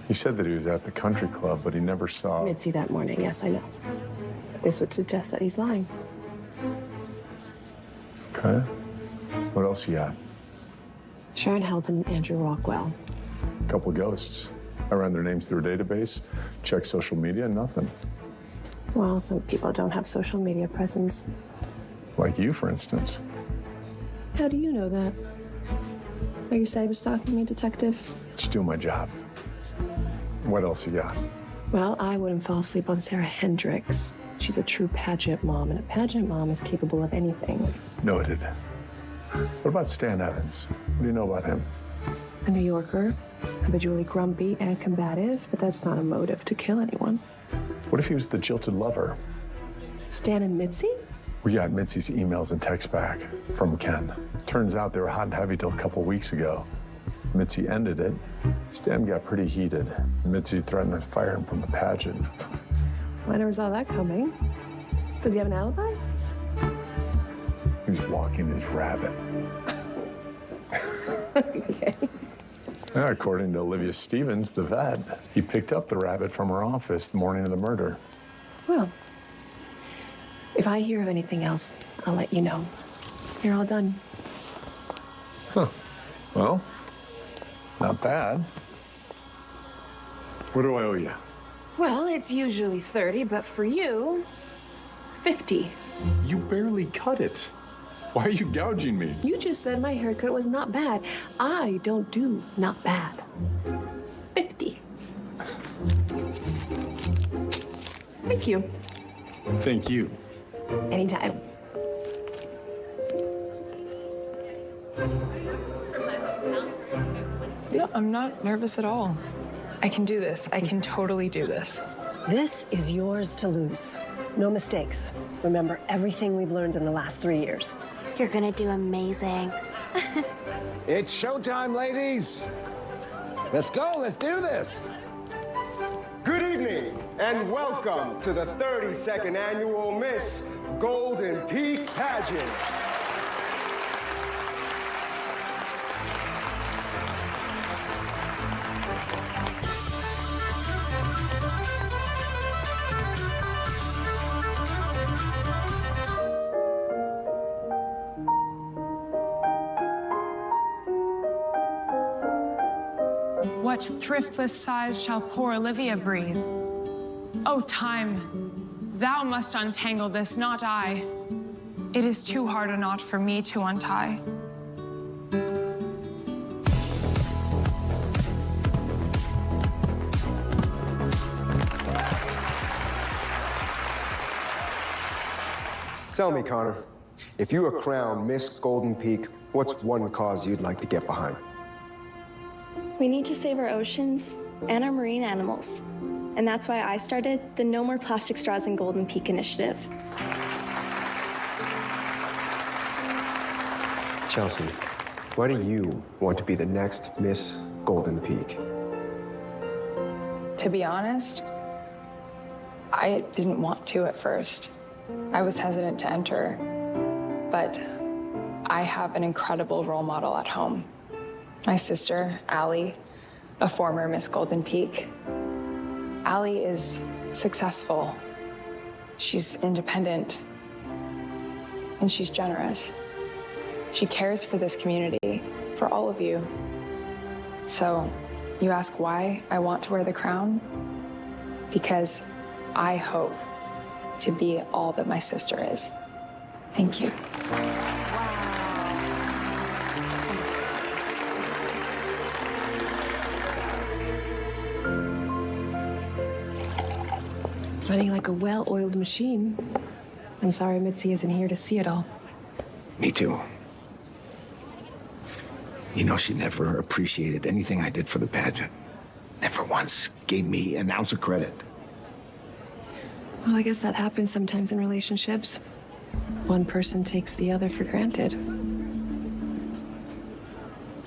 He said that he was at the country club, but he never saw... Mitzi that morning, yes, I know. But this would suggest that he's lying. Okay. What else you got? Sharon Helton and Andrew Rockwell. A couple of ghosts. I ran their names through a database, checked social media, nothing. Well, some people don't have social media presence. Like you, for instance. How do you know that? Are you cyber stalking me, detective? Just doing my job. What else you got? Well, I wouldn't fall asleep on Sarah Hendricks. She's a true pageant mom, and a pageant mom is capable of anything. Noted. What about Stan Evans? What do you know about him? A New Yorker, habitually grumpy and combative, but that's not a motive to kill anyone. What if he was the jilted lover? Stan and Mitzi? We got Mitzi's emails and texts back from Ken. Turns out they were hot and heavy till a couple weeks ago. Mitzi ended it. Stan got pretty heated. Mitzi threatened to fire him from the pageant. I never saw that coming. Does he have an alibi? He was walking his rabbit. Okay. Yeah, according to Olivia Stevens, the vet, he picked up the rabbit from her office the morning of the murder. Well, if I hear of anything else, I'll let you know. You're all done. Huh. Well, not bad. What do I owe you? Well, it's usually 30, but for you, 50. You barely cut it. Why are you gouging me? You just said my haircut was not bad. I don't do not bad. 50. Thank you. Thank you. Anytime. No, I'm not nervous at all. I can do this. I can totally do this. This is yours to lose. No mistakes. Remember everything we've learned in the last 3 years. You're gonna do amazing. It's showtime, ladies. Let's go. Let's do this. Good evening, and welcome to the 32nd annual Miss Golden Peak Pageant. What thriftless sighs shall poor Olivia breathe? O time, thou must untangle this, not I. It is too hard a knot for me to untie. Tell me, Connor, if you were crowned Miss Golden Peak, what's one cause you'd like to get behind? We need to save our oceans and our marine animals. And that's why I started the No More Plastic Straws in Golden Peak initiative. Chelsea, why do you want to be the next Miss Golden Peak? To be honest, I didn't want to at first. I was hesitant to enter, but I have an incredible role model at home. My sister, Allie, a former Miss Golden Peak. Allie is successful. She's independent. And she's generous. She cares for this community, for all of you. So, you ask why I want to wear the crown? Because I hope to be all that my sister is. Thank you. Running like a well-oiled machine. I'm sorry Mitzi isn't here to see it all. Me too. You know, she never appreciated anything I did for the pageant. Never once gave me an ounce of credit. Well, I guess that happens sometimes in relationships. One person takes the other for granted.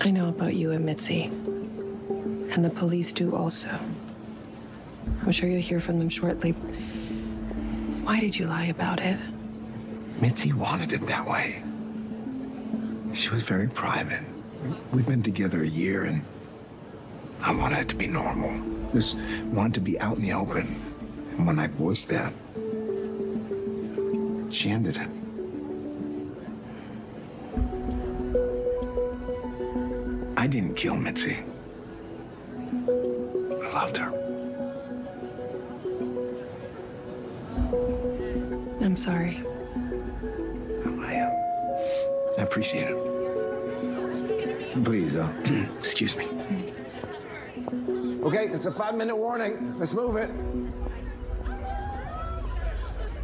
I know about you and Mitzi. And the police do also. I'm sure you'll hear from them shortly. Why did you lie about it? Mitzi wanted it that way. She was very private. We'd been together a year, and I wanted it to be normal. Just wanted to be out in the open. And when I voiced that, she ended it. I didn't kill Mitzi. I loved her. I'm sorry. I appreciate it. Please, excuse me. Okay, it's a 5-minute warning. Let's move it.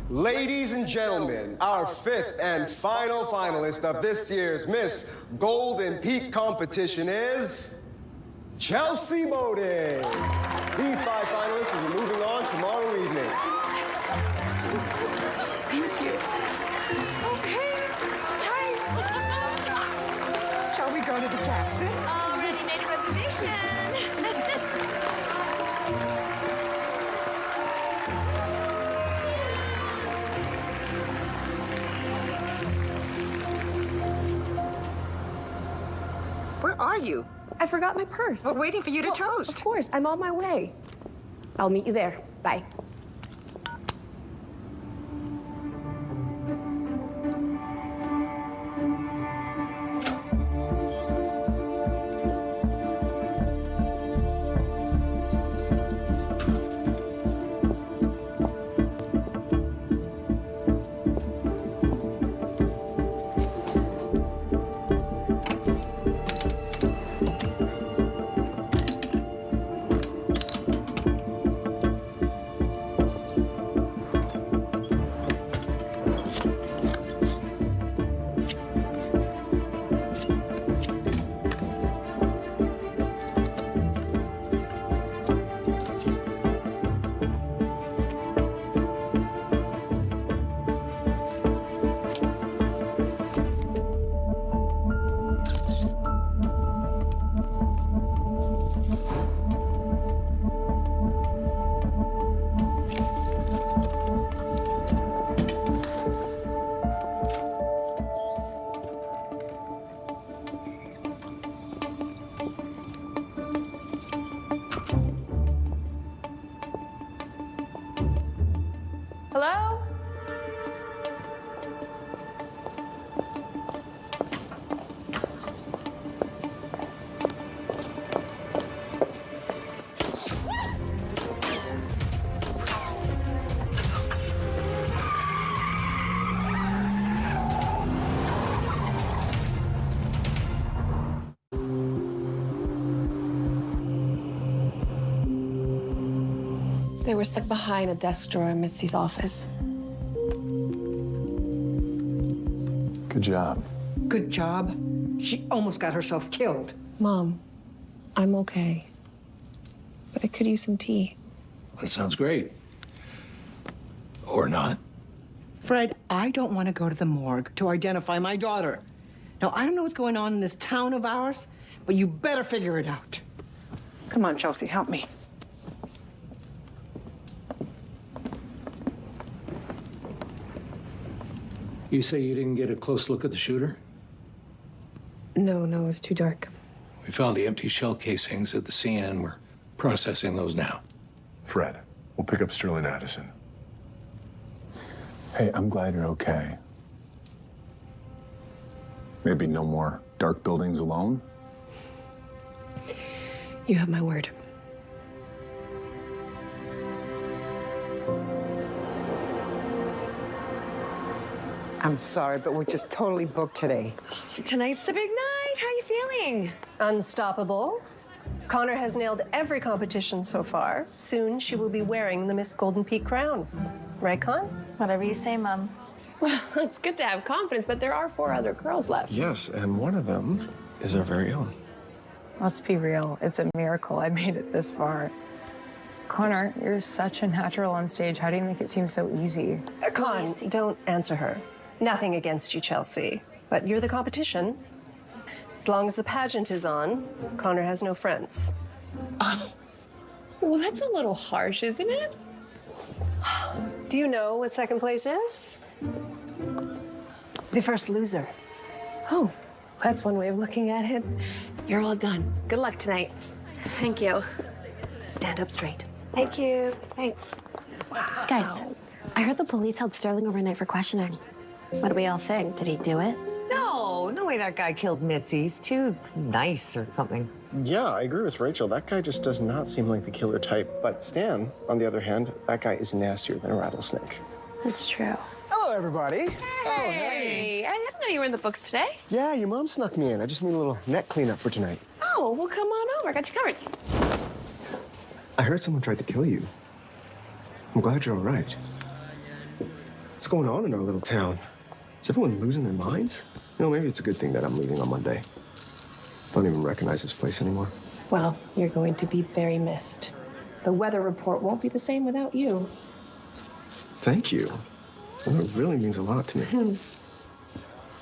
Ladies and gentlemen, our 5th and final finalist of this year's Miss Golden Peak competition is Chelsea Bowden. These 5 finalists will be moving on tomorrow evening. Thank you. Okay. Hi. Shall we go to the Jackson? Already made a reservation. Where are you? I forgot my purse. We're waiting for you to toast. Of course, I'm on my way. I'll meet you there. Bye. Hello? They were stuck behind a desk drawer in Mitzi's office. Good job. Good job. She almost got herself killed. Mom, I'm okay. But I could use some tea. That sounds great. Or not. Fred, I don't want to go to the morgue to identify my daughter. Now, I don't know what's going on in this town of ours, but you better figure it out. Come on, Chelsea, help me. You say you didn't get a close look at the shooter? No, it was too dark. We found the empty shell casings at the scene and we're processing those now. Fred, we'll pick up Sterling Addison. Hey, I'm glad you're okay. Maybe no more dark buildings alone? You have my word. I'm sorry, but we're just totally booked today. Tonight's the big night. How you feeling? Unstoppable. Connor has nailed every competition so far. Soon she will be wearing the Miss Golden Peak crown. Right, Con? Whatever you say, Mom. Well, it's good to have confidence, but there are 4 other girls left. Yes, and one of them is our very own. Let's be real. It's a miracle I made it this far. Connor, you're such a natural on stage. How do you make it seem so easy? Con, don't answer her. Nothing against you, Chelsea. But you're the competition. As long as the pageant is on, Connor has no friends. Well, that's a little harsh, isn't it? Do you know what second place is? The first loser. Oh, that's one way of looking at it. You're all done. Good luck tonight. Thank you. Stand up straight. Thank you. Thanks. Wow. Guys, I heard the police held Sterling overnight for questioning. What do we all think? Did he do it? No way that guy killed Mitzi. He's too nice or something. Yeah, I agree with Rachel. That guy just does not seem like the killer type. But Stan, on the other hand, that guy is nastier than a rattlesnake. That's true. Hello, everybody. Hey, I didn't know you were in the books today. Yeah, your mom snuck me in. I just need a little net cleanup for tonight. Oh, well, come on over. I got you covered. I heard someone tried to kill you. I'm glad you're all right. What's going on in our little town? Is everyone losing their minds? You know, maybe it's a good thing that I'm leaving on Monday. Don't even recognize this place anymore. Well, you're going to be very missed. The weather report won't be the same without you. Thank you. Well, it really means a lot to me.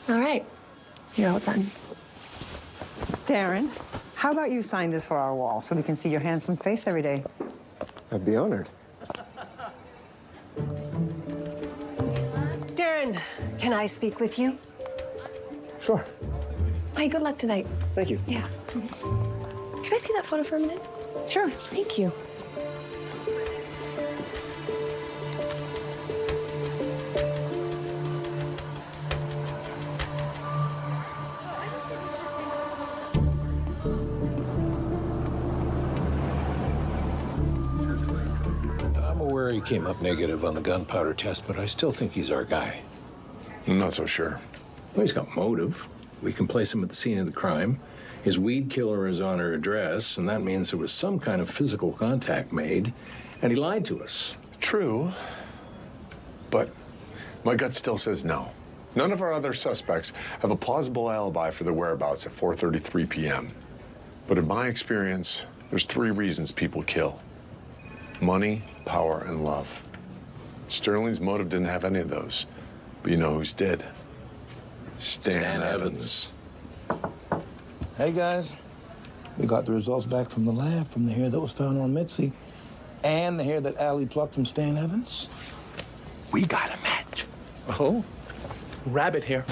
All right. You're all done. Darren, how about you sign this for our wall so we can see your handsome face every day? I'd be honored. Darren, can I speak with you? Sure. Hey, good luck tonight. Thank you. Yeah. Can I see that photo for a minute? Sure. Thank you. I'm aware he came up negative on the gunpowder test, but I still think he's our guy. I'm not so sure. Well, he's got motive. We can place him at the scene of the crime. His weed killer is on her address, and that means there was some kind of physical contact made, and he lied to us. True, but my gut still says no. None of our other suspects have a plausible alibi for their whereabouts at 4:33 p.m. But in my experience, there's 3 reasons people kill: money, power, and love. Sterling's motive didn't have any of those, but you know who's did? Stan Evans. Hey, guys. We got the results back from the lab from the hair that was found on Mitzi and the hair that Allie plucked from Stan Evans. We got a match. Oh? Rabbit hair.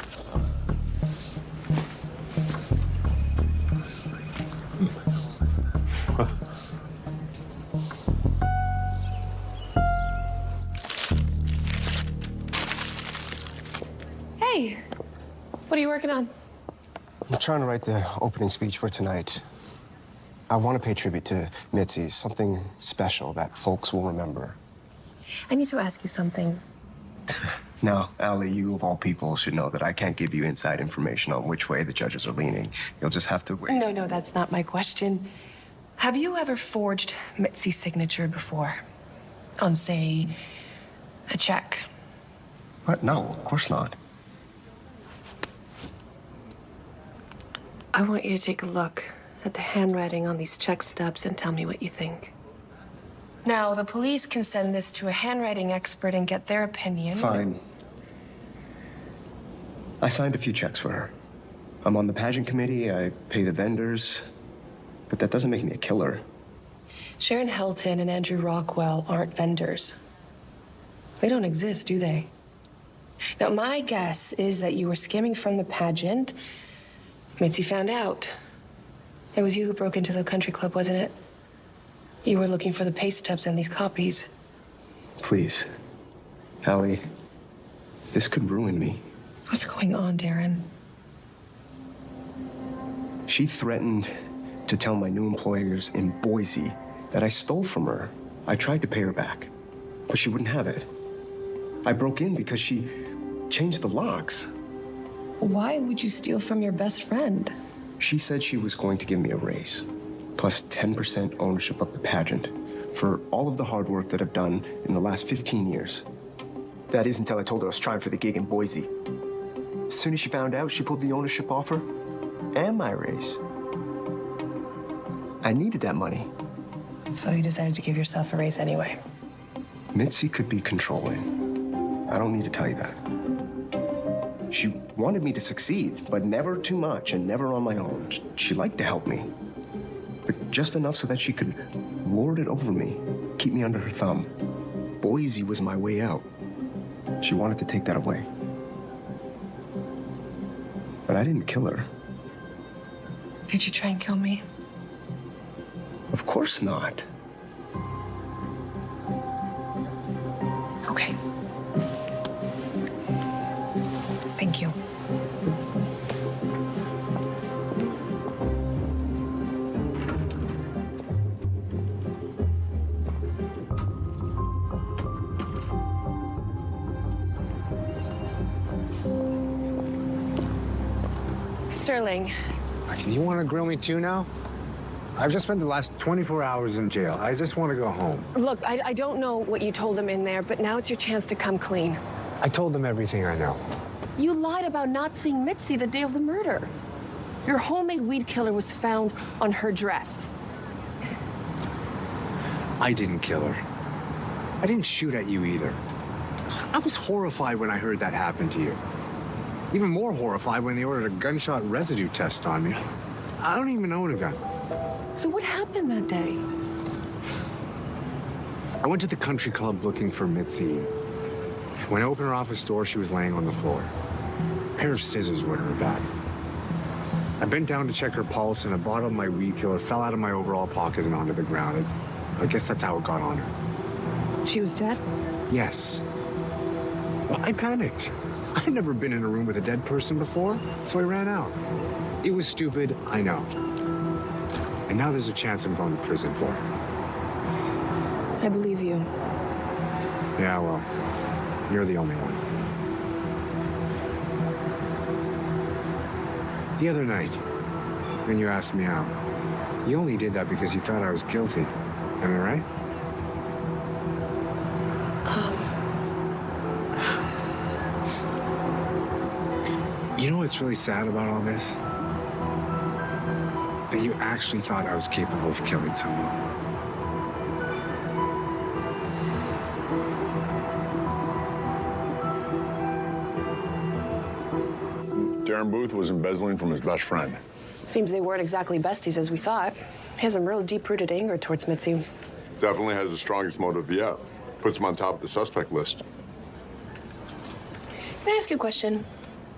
Hey, what are you working on? I'm trying to write the opening speech for tonight. I want to pay tribute to Mitzi, something special that folks will remember. I need to ask you something. Now, Allie, you of all people should know that I can't give you inside information on which way the judges are leaning. You'll just have to wait. No, that's not my question. Have you ever forged Mitzi's signature before? On, say, a check? What? No, of course not. I want you to take a look at the handwriting on these check stubs and tell me what you think. Now, the police can send this to a handwriting expert and get their opinion. Fine. I signed a few checks for her. I'm on the pageant committee, I pay the vendors, but that doesn't make me a killer. Sharon Helton and Andrew Rockwell aren't vendors. They don't exist, do they? Now, my guess is that you were skimming from the pageant. Mitzi found out. It was you who broke into the country club, wasn't it? You were looking for the pay stubs and these copies. Please, Allie, This could ruin me. What's going on, Darren? She threatened to tell my new employers in Boise that I stole from her. I tried to pay her back, but she wouldn't have it. I broke in because she changed the locks. Why would you steal from your best friend? She said she was going to give me a raise, plus 10% ownership of the pageant for all of the hard work that I've done in the last 15 years. That is until I told her I was trying for the gig in Boise. As soon as she found out, she pulled the ownership offer and my raise. I needed that money. So you decided to give yourself a raise anyway. Mitzi could be controlling. I don't need to tell you that. She wanted me to succeed, but never too much and never on my own. She liked to help me, but just enough so that she could lord it over me, keep me under her thumb. Boise was my way out. She wanted to take that away. But I didn't kill her. Did you try and kill me? Of course not. Okay. Thank you. Sterling. You want to grill me too now? I've just spent the last 24 hours in jail. I just want to go home. Look, I don't know what you told them in there, but now it's your chance to come clean. I told them everything I know. You lied about not seeing Mitzi the day of the murder. Your homemade weed killer was found on her dress. I didn't kill her. I didn't shoot at you either. I was horrified when I heard that happen to you. Even more horrified when they ordered a gunshot residue test on me. I don't even own a gun. So what happened that day? I went to the country club looking for Mitzi. When I opened her office door, she was laying on the floor. A pair of scissors were in her bag. I bent down to check her pulse, and a bottle of my weed killer fell out of my overall pocket and onto the ground. I guess that's how it got on her. She was dead? Yes. Well, I panicked. I'd never been in a room with a dead person before, so I ran out. It was stupid, I know. And now there's a chance I'm going to prison for it. I believe you. Yeah, well, you're the only one. The other night, when you asked me out, you only did that because you thought I was guilty. Am I right? You know what's really sad about all this? That you actually thought I was capable of killing someone. Darren Booth was embezzling from his best friend. Seems they weren't exactly besties as we thought. He has some real deep-rooted anger towards Mitzi. Definitely has the strongest motive yet. Puts him on top of the suspect list. Can I ask you a question?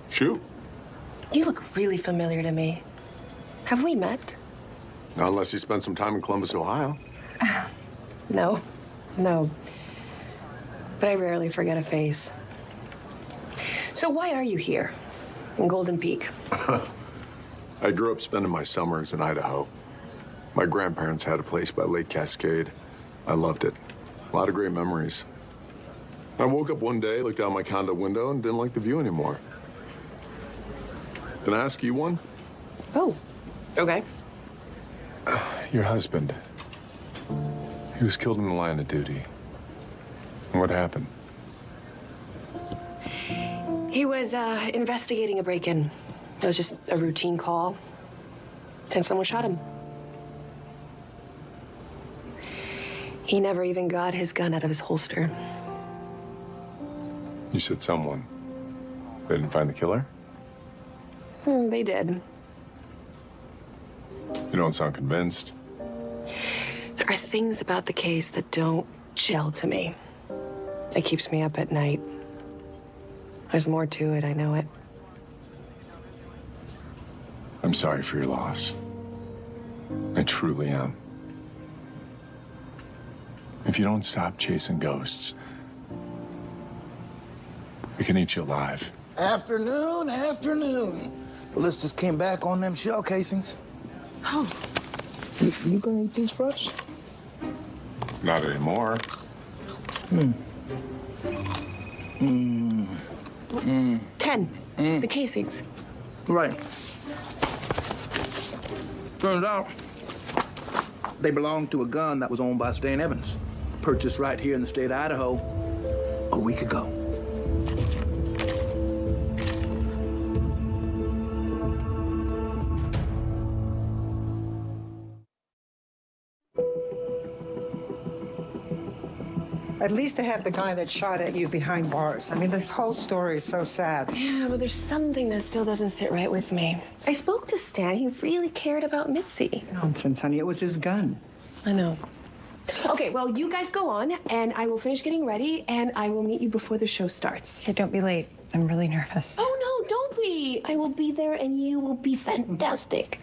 Shoot. You look really familiar to me. Have we met? Not unless you spent some time in Columbus, Ohio. No. But I rarely forget a face. So why are you here in Golden Peak? I grew up spending my summers in Idaho. My grandparents had a place by Lake Cascade. I loved it. A lot of great memories. I woke up one day, looked out my condo window, and didn't like the view anymore. Can I ask you one? Oh, okay. Your husband. He was killed in the line of duty. What happened? He was investigating a break-in. It was just a routine call. And someone shot him. He never even got his gun out of his holster. You said someone. They didn't find the killer? They did. You don't sound convinced. There are things about the case that don't gel to me. It keeps me up at night. There's more to it, I know it. I'm sorry for your loss. I truly am. If you don't stop chasing ghosts, We can eat you alive. Afternoon. Ballistics came back on them shell casings. Oh. You gonna eat these first? Not anymore. Ken, the casings. Right. Turns out they belonged to a gun that was owned by Stan Evans. Purchased right here in the state of Idaho a week ago. At least they have the guy that shot at you behind bars. I mean, this whole story is so sad. Yeah, but there's something that still doesn't sit right with me. I spoke to Stan. He really cared about Mitzi. Nonsense, honey. It was his gun. I know. Okay, well, you guys go on, and I will finish getting ready, and I will meet you before the show starts. Hey, don't be late. I'm really nervous. Oh, no, don't be. I will be there, and you will be fantastic.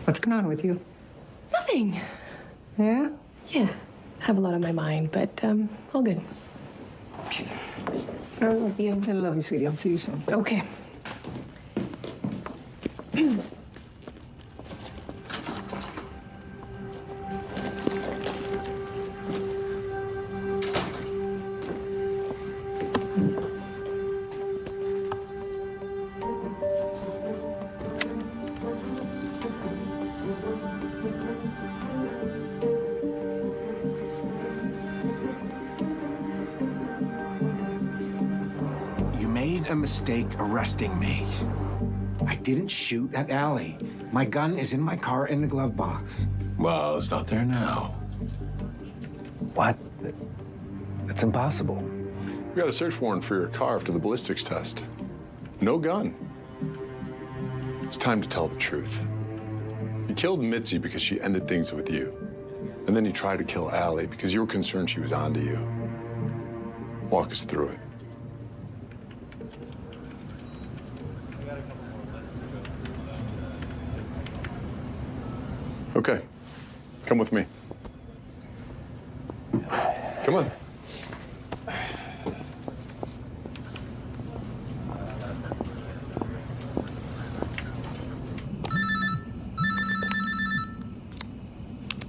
What's going on with you? Nothing. Yeah? Yeah. I have a lot on my mind, but all good. Okay. I love you. I love you, sweetie. I'll see you soon. Okay. You made a mistake arresting me. I didn't shoot at Allie. My gun is in my car in the glove box. Well, it's not there now. What? That's impossible. We got a search warrant for your car after the ballistics test. No gun. It's time to tell the truth. You killed Mitzi because she ended things with you. And then you tried to kill Allie because you were concerned she was onto you. Walk us through it. Okay. Come with me. Come on.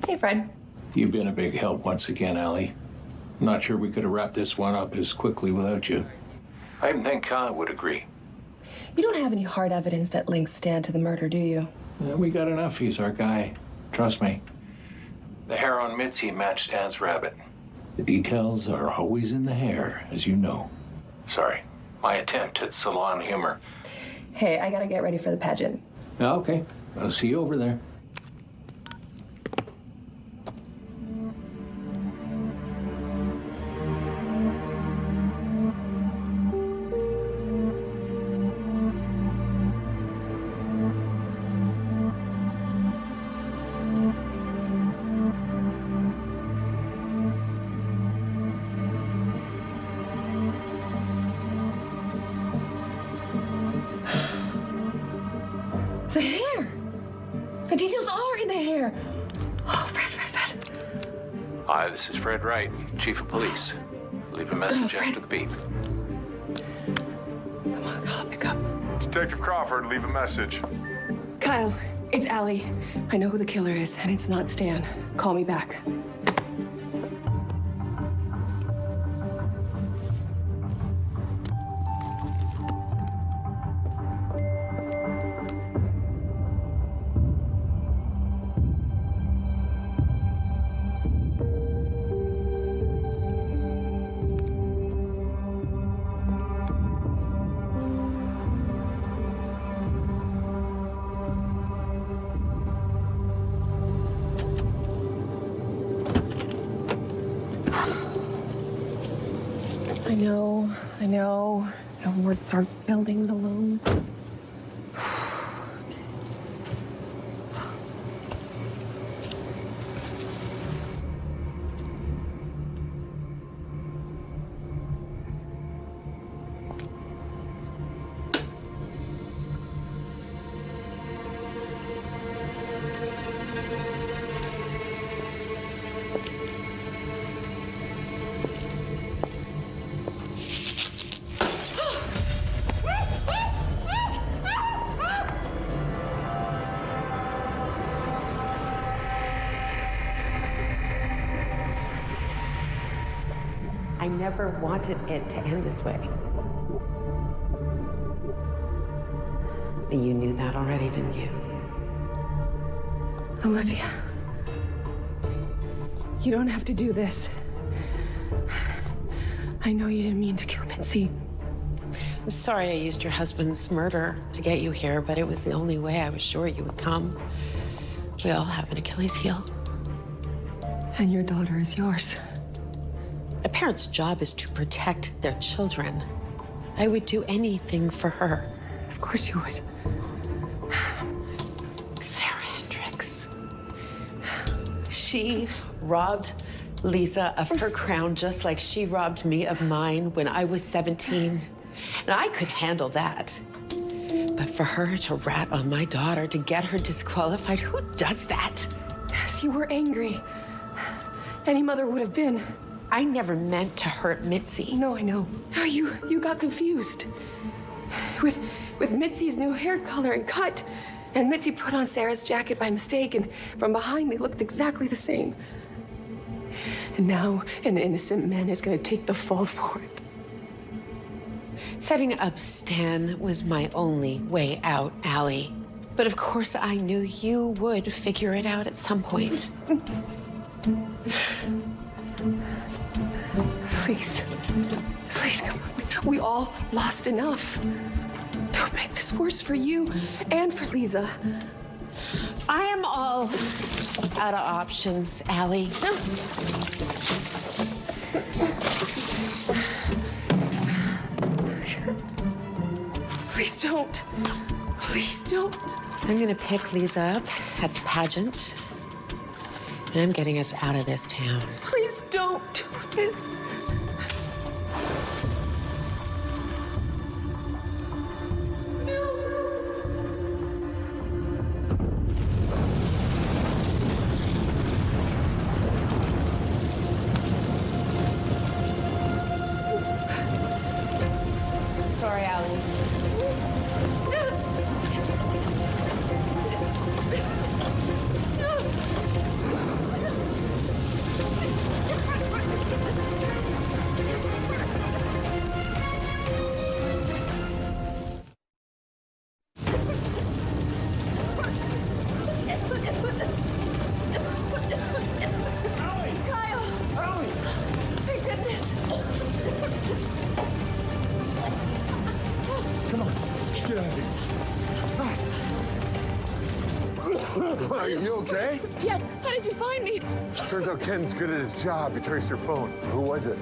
Hey, Fred. You've been a big help once again, Allie. I'm not sure we could have wrapped this one up as quickly without you. I even think Kyle would agree. You don't have any hard evidence that links Stan to the murder, do you? Yeah, we got enough. He's our guy. Trust me. The hair on Mitzi matched Stan's rabbit. The details are always in the hair, as you know. Sorry. My attempt at salon humor. Hey, I gotta get ready for the pageant. Okay. I'll see you over there. The hair! The details are in the hair! Oh, Fred. Hi, this is Fred Wright, Chief of Police. Leave a message after the beep. Come on, Kyle, pick up. Detective Crawford, leave a message. Kyle, it's Allie. I know who the killer is, and it's not Stan. Call me back. I know. No more dark buildings alone. I never wanted it to end this way. You knew that already, didn't you? Olivia, you don't have to do this. I know you didn't mean to kill Mitzi. I'm sorry I used your husband's murder to get you here, but it was the only way I was sure you would come. We all have an Achilles heel. And your daughter is yours. A parent's job is to protect their children. I would do anything for her. Of course you would. Sarah Hendricks. She robbed Lisa of her crown just like she robbed me of mine when I was 17. And I could handle that. But for her to rat on my daughter, to get her disqualified, who does that? Yes, you were angry. Any mother would have been. I never meant to hurt Mitzi. No, I know. No, you got confused. With Mitzi's new hair color and cut. And Mitzi put on Sarah's jacket by mistake, and from behind they looked exactly the same. And now an innocent man is going to take the fall for it. Setting up Stan was my only way out, Allie. But of course I knew you would figure it out at some point. Please, come on. We all lost enough. Don't make this worse for you and for Lisa. I am all out of options, Allie. No. Please don't. Please don't. I'm gonna pick Lisa up at the pageant. And I'm getting us out of this town. Please don't do this. Sorry, Allie. Are you okay? Yes, how did you find me? Turns out Ken's good at his job. He traced your phone. Who was it?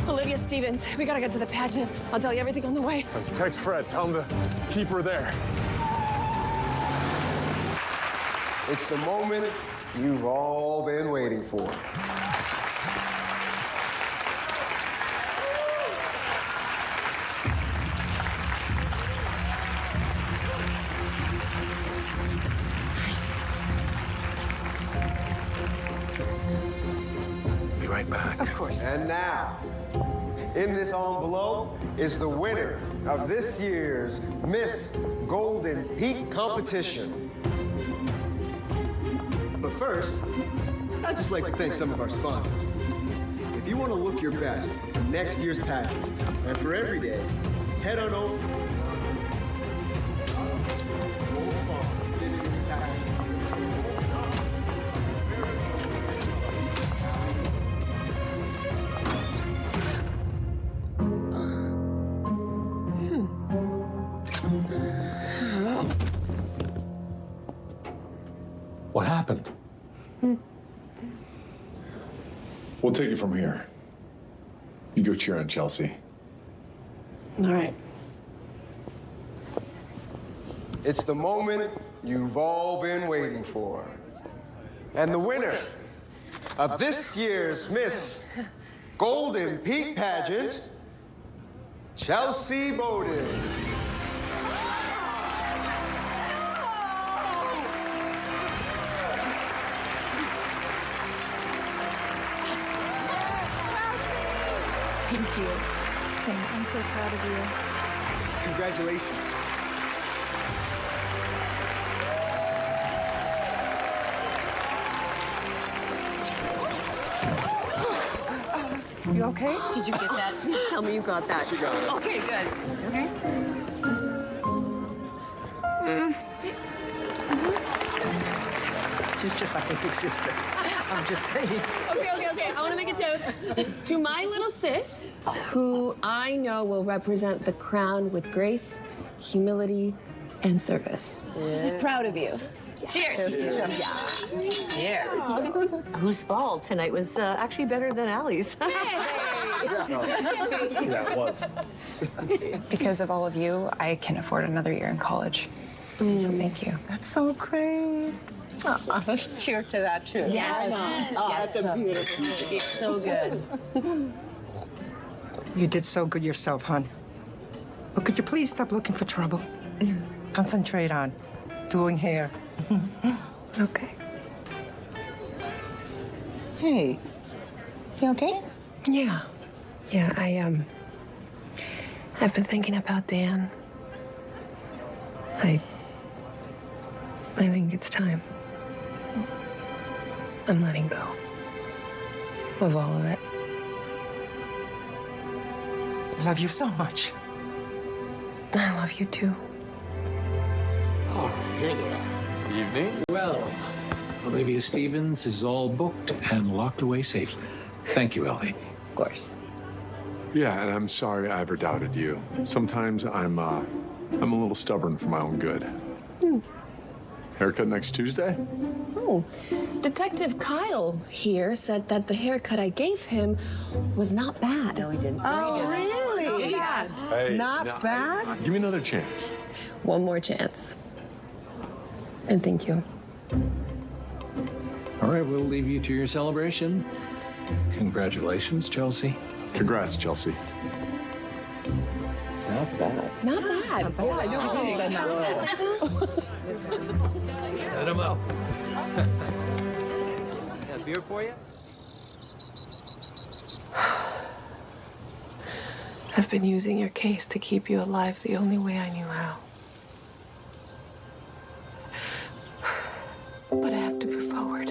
Olivia Stevens. We gotta get to the pageant. I'll tell you everything on the way. Text Fred. Tell him to keep her there. It's the moment you've all been waiting for. Be right back. Of course. And now, in this envelope is the winner of this year's Miss Golden Peak competition. But first, I'd just like to thank some of our sponsors. If you want to look your best for next year's pageant, and for every day, head on over. This year's pageant. What happened? We'll take it from here. You go cheer on Chelsea. All right. It's the moment you've all been waiting for. And the winner of this year's Miss Golden Peak pageant, Chelsea Bowden. Thank you. Thanks. I'm so proud of you. Congratulations. You okay? Did you get that? Please tell me you got that. She got it. Okay, good. Okay. She's just like a big sister. I'm just saying. Okay. I want to make a toast to my little sis, who I know will represent the crown with grace, humility, and service. Proud of you. Cheers. Cheers. Whose fault tonight was actually better than Allie's. Yeah, it was. Because of all of you, I can afford another year in college. So thank you. That's so great. Let's cheer to that, too. Yes. That's a beautiful. So good. You did so good yourself, hon. But could you please stop looking for trouble? Concentrate on doing hair. Okay. Hey, you okay? Yeah. Yeah, I've been thinking about Dan. I think it's time. I'm letting go of all of it. I love you so much. I love you too. Oh, here they are. Evening. Well, Olivia Stevens is all booked and locked away safely. Thank you, Ellie. Of course. Yeah, and I'm sorry I ever doubted you. Sometimes I'm a little stubborn for my own good. Haircut next Tuesday? Oh, Detective Kyle here said that the haircut I gave him was not bad. No, he didn't. Oh, really? Yeah. Hey, Not bad? Give me another chance. One more chance. And thank you. All right, we'll leave you to your celebration. Congratulations, Chelsea. Congrats, Chelsea. Not bad. Not bad. Yeah, I know she said not bad. Set him up. A beer for you? I've been using your case to keep you alive the only way I knew how. But I have to move forward.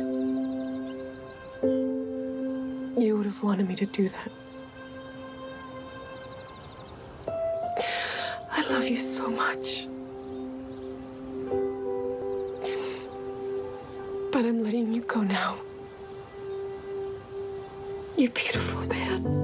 You would have wanted me to do that. I love you so much. But I'm letting you go now. You're beautiful, man.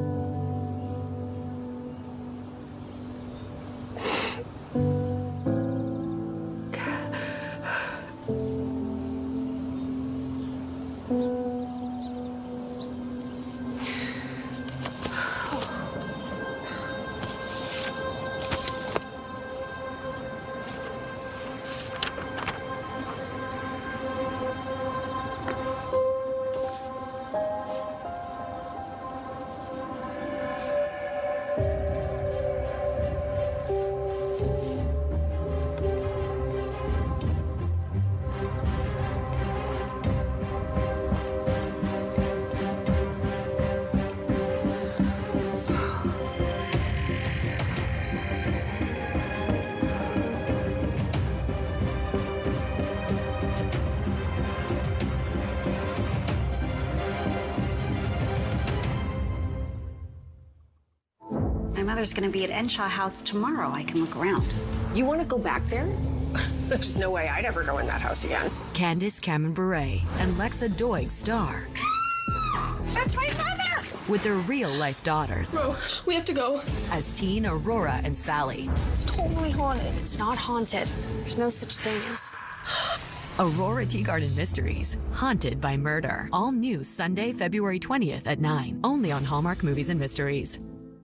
My mother's going to be at Enshaw House tomorrow. I can look around. You want to go back there? There's no way I'd ever go in that house again. Candace Cameron Bure and Lexa Doig star That's my mother! with their real-life daughters Bro, we have to go. as teen Aurora and Sally. It's totally haunted. It's not haunted. There's no such thing as... Aurora Tea Garden Mysteries, Haunted by Murder. All new Sunday, February 20th at 9, only on Hallmark Movies and Mysteries.